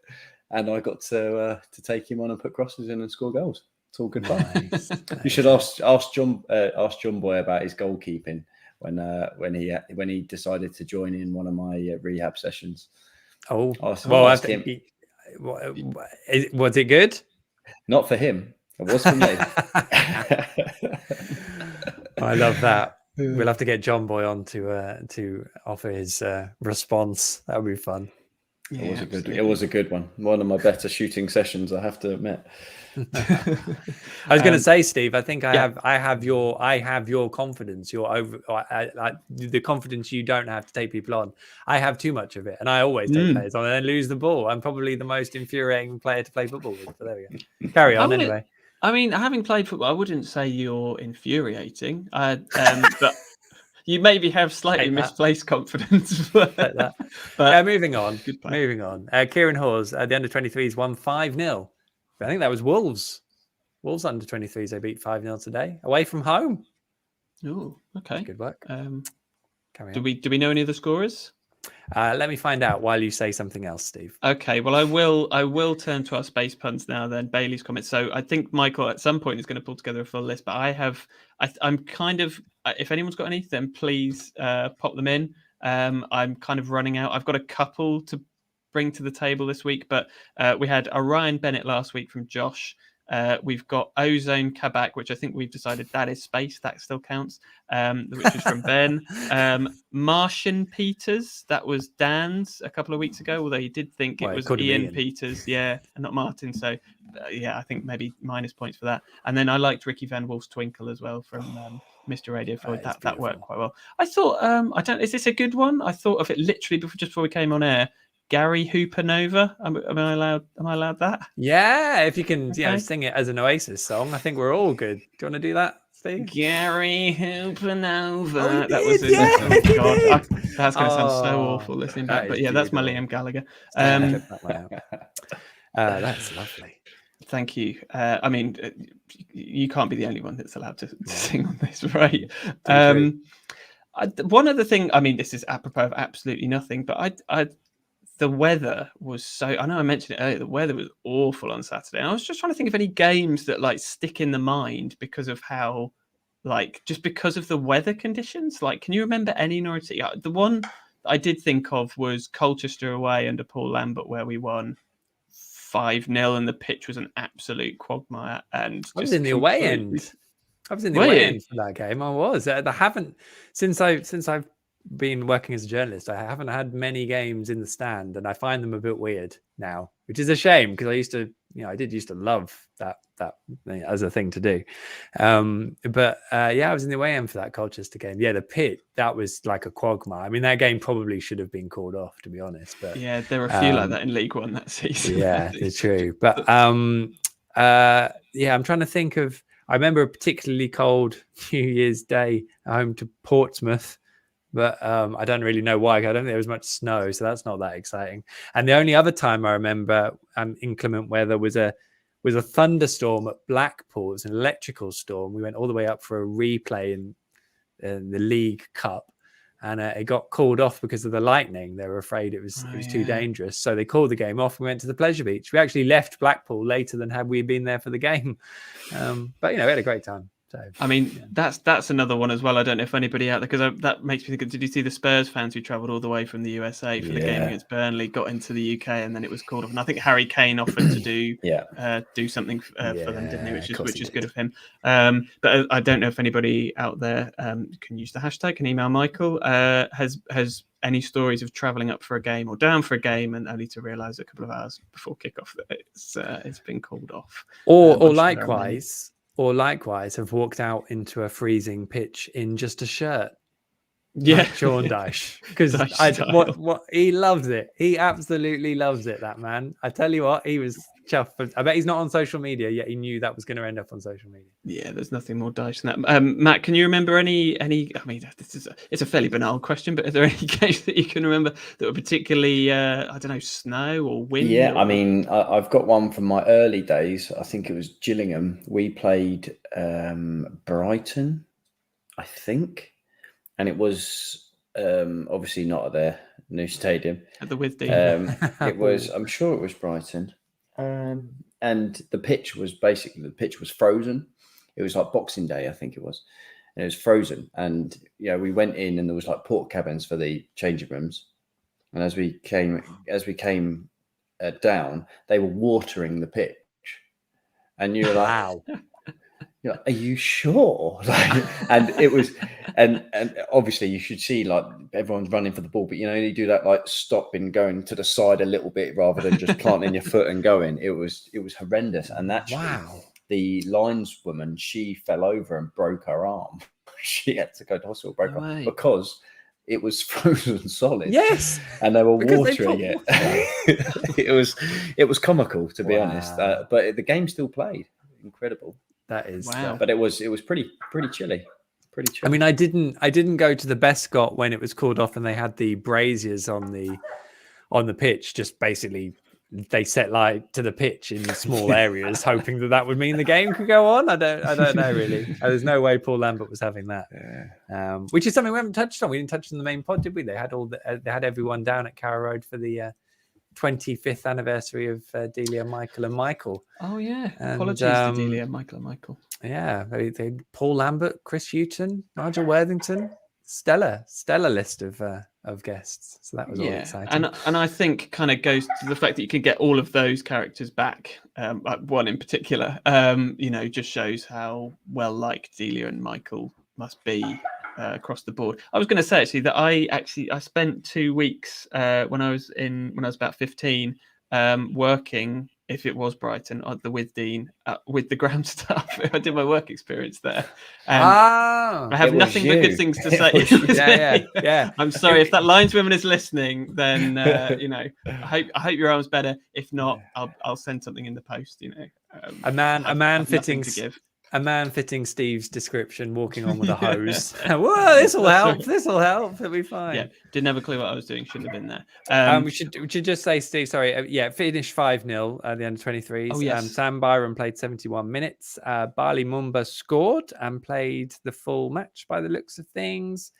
and I got to take him on and put crosses in and score goals. It's all good fun. Nice. You should ask John Boy about his goalkeeping when he decided to join in one of my rehab sessions.
Was it good?
Not for him. It was for me.
I love that. We'll have to get John Boy on to offer his response. That would be fun.
Yeah, it was a good one. One of my better shooting sessions, I have to admit.
I was going to say, Steve, I think I have your confidence. The confidence you don't have to take people on. I have too much of it, and I always take players on and then lose the ball. I'm probably the most infuriating player to play football with. So there we go. Carry on anyway.
I mean, having played football, I wouldn't say you're infuriating. But you maybe have slightly misplaced confidence. But
moving on. Kieran Hawes at the under-23s won 5-0. I think that was Wolves. Wolves under-23s, they beat 5-0 today, away from home.
Oh, okay.
That's good work.
Do we know any of the scorers?
Let me find out while you say something else, Steve.
Okay, well, I will turn to our space puns now, then Bailey's comments. So I think Michael at some point is going to pull together a full list, but I'm kind of, if anyone's got any, then please pop them in. I'm kind of running out. I've got a couple to bring to the table this week, but we had Orion Bennett last week from Josh. We've got Ozone Kabak, which I think we've decided that is space. That still counts, which is from Ben. Martian Peters, that was Dan's a couple of weeks ago, although he did think it was Ian Peters, and not Martin. So, I think maybe minus points for that. And then I liked Ricky Van Wolf's Twinkle as well from Mr. Radio Floyd. That worked quite well. I thought, is this a good one? I thought of it literally just before we came on air. Gary Hoopanova. Am I allowed that?
Yeah, if you can, sing it as an Oasis song, I think we're all good. Do you want to do that, Steve?
Gary Hoopanova. That was it. Oh God, that's going to sound so awful listening back. But that's my Liam Gallagher.
That's lovely.
Thank you. I mean, you can't be the only one that's allowed to sing on this, right? One other thing, I mean, this is apropos of absolutely nothing, but the weather was so, I know I mentioned it earlier, the weather was awful on Saturday. And I was just trying to think of any games that like stick in the mind because of how, like, just because of the weather conditions. Like, can you remember any Norwich City? The one I did think of was Colchester away under Paul Lambert, where we won 5-0 and the pitch was an absolute quagmire. And
I was in the away end. I was in the
Were
away
you?
end for that game. I was. I haven't since I've been working as a journalist. I haven't had many games in the stand, and I find them a bit weird now, which is a shame because I used to, I did used to love that as a thing to do. But I was in the away end for that Colchester game. Yeah, the pit, that was like a quagmire. I mean, that game probably should have been called off, to be honest. But
yeah, there were a few like that in League One that season.
Yeah, it's true. But I'm trying to think of. I remember a particularly cold New Year's Day home to Portsmouth, but I don't really know why. I don't think there was much snow, so that's not that exciting. And the only other time I remember inclement weather was a thunderstorm at Blackpool. It was an electrical storm. We went all the way up for a replay in the League Cup, and it got called off because of the lightning. They were afraid it was too dangerous, so they called the game off. We went to the pleasure beach. We actually left Blackpool later than had we been there for the game, but we had a great time. So,
I mean, that's another one as well. I don't know if anybody out there, because that makes me think. Did you see the Spurs fans who travelled all the way from the USA for the game against Burnley, got into the UK, and then it was called off? And I think Harry Kane offered to do something for them, didn't he? Which is good of him. But I don't know if anybody out there can use the hashtag, can email Michael. Has any stories of travelling up for a game or down for a game and only to realise a couple of hours before kickoff that it's been called off,
or likewise have walked out into a freezing pitch in just a shirt.
Yeah,
Sean Dyche, because what he loves it. He absolutely loves it. That man, I tell you what, he was chuffed. I bet he's not on social media yet. He knew that was going to end up on social media. Yeah,
there's nothing more Dyche than that. Matt, can you remember any? I mean, it's a fairly banal question, but are there any games that you can remember that were particularly, snow or wind?
Yeah, I mean, I've got one from my early days. I think it was Gillingham. We played Brighton, I think. And it was obviously not at their new stadium.
At the Withdean.
It was, I'm sure it was Brighton. And the pitch was frozen. It was like Boxing Day, I think it was. And it was frozen. And, we went in and there was like port cabins for the changing rooms. And as we came down, they were watering the pitch. And you were like,
wow.
Are you sure? And it was, and obviously you should see like everyone's running for the ball, but you do that like stopping, going to the side a little bit rather than just planting your foot and going. It was horrendous. And actually, the lineswoman, she fell over and broke her arm. She had to go to hospital, broke her arm because it was frozen solid.
Yes,
and they were watering it. It was comical, to be honest. But the game still played. Incredible.
That is,
but it was pretty chilly.
I mean, I didn't go to the Bescott when it was called off, and they had the braziers on the pitch. Just basically, they set light to the pitch in small areas, hoping that would mean the game could go on. I don't know really. There's no way Paul Lambert was having that. Which is something we haven't touched on. We didn't touch on the main pod, did we? They had everyone down at Carrow Road for the 25th anniversary of Delia, Michael and Michael.
Oh yeah, apologies to Delia, Michael and Michael.
Yeah, they Paul Lambert, Chris Hughton, Nigel Worthington, stellar list of guests. So that was all exciting.
And I think kind of goes to the fact that you can get all of those characters back. Like one in particular, just shows how well liked Delia and Michael must be. Across the board. I was going to say actually that I spent 2 weeks when I was about 15 working, if it was Brighton, at the Withdean with the ground staff. I did my work experience there. I have nothing but good things to say.
Yeah.
I'm sorry if that lineswoman is listening. Then I hope your arm's better. If not, I'll send something in the post.
A man fitting a man fitting Steve's description, walking on with a hose. Whoa, this will help. This will help. It'll be fine.
Yeah, didn't have a clue what I was doing. Shouldn't have been there.
We should just say, Steve, sorry. Finished 5-0 at the under-23s.
Oh, yes.
Sam Byron played 71 minutes. Bali Mumba scored and played the full match by the looks of things.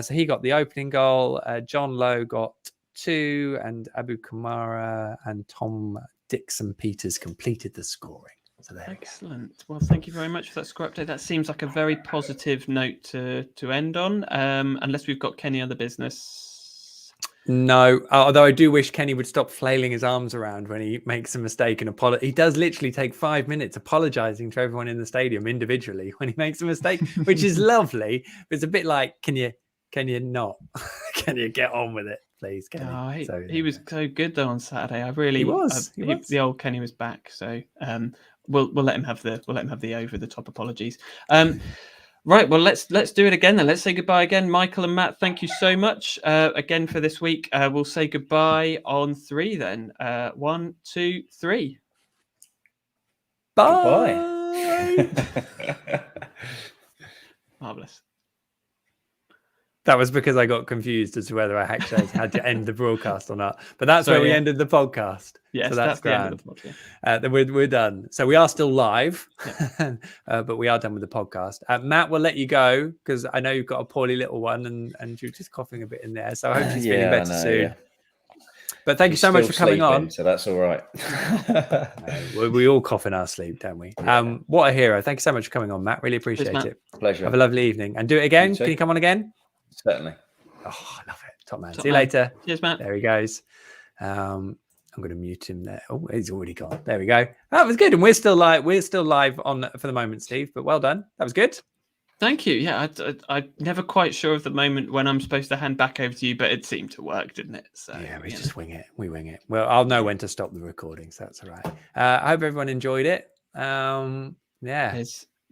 So he got the opening goal. John Lowe got 2, and Abu Kamara and Tom Dixon Peters completed the scoring. So there
Excellent. Well, thank you very much for that score update. That seems like a very positive note to end on, unless we've got Kenny other business.
No, although I do wish Kenny would stop flailing his arms around when he makes a mistake and apologize. He does literally take 5 minutes apologizing to everyone in the stadium individually when he makes a mistake, which is lovely. But it's a bit like, can you not? Can you get on with it, please, Kenny?
He was so good though on Saturday. He was. The old Kenny was back. So we'll let him have the over the top apologies. Right, well, let's do it again then. Let's say goodbye again. Michael and Matt, thank you so much again for this week. We'll say goodbye on 3 then. 1, 2, 3.
Bye.
Marvellous.
That was because I got confused as to whether I actually had to end the broadcast or not. But that's where we ended the podcast.
Yes,
so
that's the end of the podcast.
Then we're done. So we are still live, but we are done with the podcast. Matt, we'll let you go because I know you've got a poorly little one and you're just coughing a bit in there. So I hope she's feeling better soon. Yeah. But thank you so much for coming on.
So that's all right.
We all cough in our sleep, don't we? What a hero. Thank you so much for coming on, Matt. Really appreciate it.
Pleasure.
Have a lovely evening. And do it again. Can you come on again?
Certainly.
Oh, I love it. Top man. See you later.
Cheers, Matt.
There he goes. I'm going to mute him there. Oh, he's already gone. There we go. That was good. And we're still live on for the moment, Steve, but well done. That was good.
Thank you. Yeah, I'm never quite sure of the moment when I'm supposed to hand back over to you, but it seemed to work, didn't it? So
yeah, we just wing it. We wing it. Well, I'll know when to stop the recording, so that's all right. I hope everyone enjoyed it. Yeah.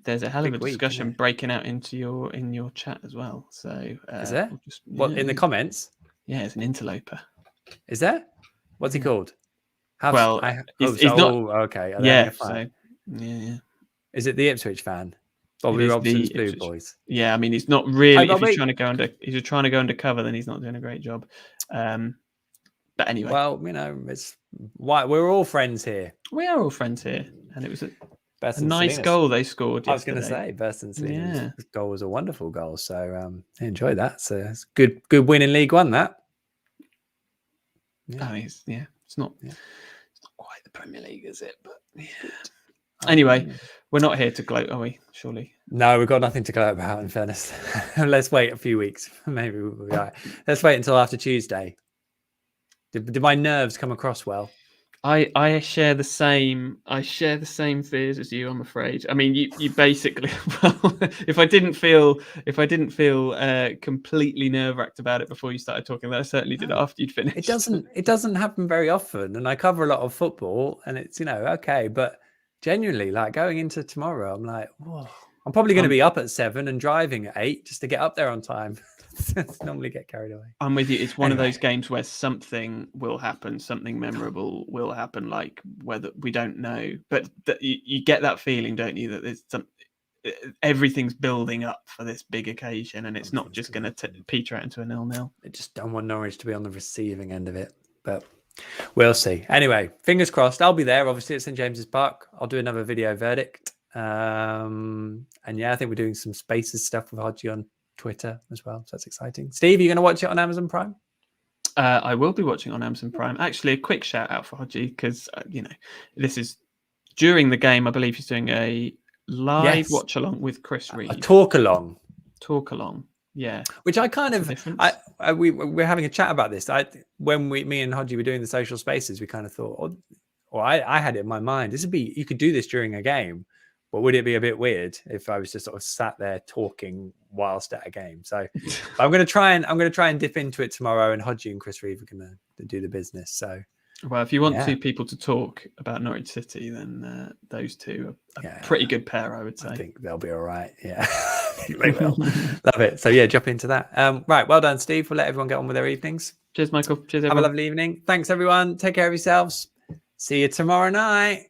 There's a hell of a discussion breaking out in your chat as well. So
is there? What in the comments?
Yeah, it's an interloper.
Is there? What's he called?
He's not.
Okay.
Yeah. So, yeah.
Is it the Ipswich fan? Bobby Robson's Blue Boys.
Yeah, I mean, he's not really. If he's trying to go undercover, then he's not doing a great job. But anyway.
Well, it's why we're all friends here.
We are all friends here, and it was a nice
Salinas.
Goal they scored.
I was going to say, Burston Salinas' goal was a wonderful goal, so I enjoyed that. So it's good win in League One. That.
Yeah. It's not quite the Premier League, is it? But yeah. Anyway, we're not here to gloat, are we? Surely.
No, we've got nothing to gloat about. In fairness, let's wait a few weeks. Maybe we'll be all right. Let's wait until after Tuesday. Did my nerves come across well?
I share the same fears as you, I'm afraid. I mean, you basically, well, if I didn't feel completely nerve-wracked about it before you started talking, that I certainly did after you'd finished.
It doesn't happen very often, and I cover a lot of football, and it's okay, but genuinely, like going into tomorrow, I'm like, whoa. I'm probably going to be up at 7 and driving at 8 just to get up there on time. Normally get carried away.
I'm with you. It's one of those games where something will happen, something memorable will happen, like whether we don't know, but you get that feeling, don't you, that there's everything's building up for this big occasion, and it's not just going to peter out into a 0-0.
I just don't want Norwich to be on the receiving end of it, but we'll see. Anyway, fingers crossed. I'll be there. Obviously, at St James's Park. I'll do another video verdict. And yeah, I think we're doing some Spaces stuff with Hodgie on Twitter as well, so that's exciting. Steve, are you going to watch it on Amazon Prime?
I will be watching on Amazon Prime. Actually, a quick shout out for Hodgie because this is during the game. I believe he's doing a live watch along with Chris Reed.
A talk along,
yeah.
Which I kind of we're having a chat about this. When me and Hodgie were doing the social spaces, we kind of thought, or I had it in my mind. You could do this during a game. But would it be a bit weird if I was just sort of sat there talking whilst at a game? So I'm going to try and dip into it tomorrow. And Hodgie and Chris Reeve are going to do the business. So,
well, if you want two people to talk about Norwich City, then those two are a pretty good pair, I would say.
I think they'll be all right. Yeah, they will. Love it. So yeah, jump into that. Right, well done, Steve. We'll let everyone get on with their evenings.
Cheers, Michael. Cheers, everyone.
Have a lovely evening. Thanks, everyone. Take care of yourselves. See you tomorrow night.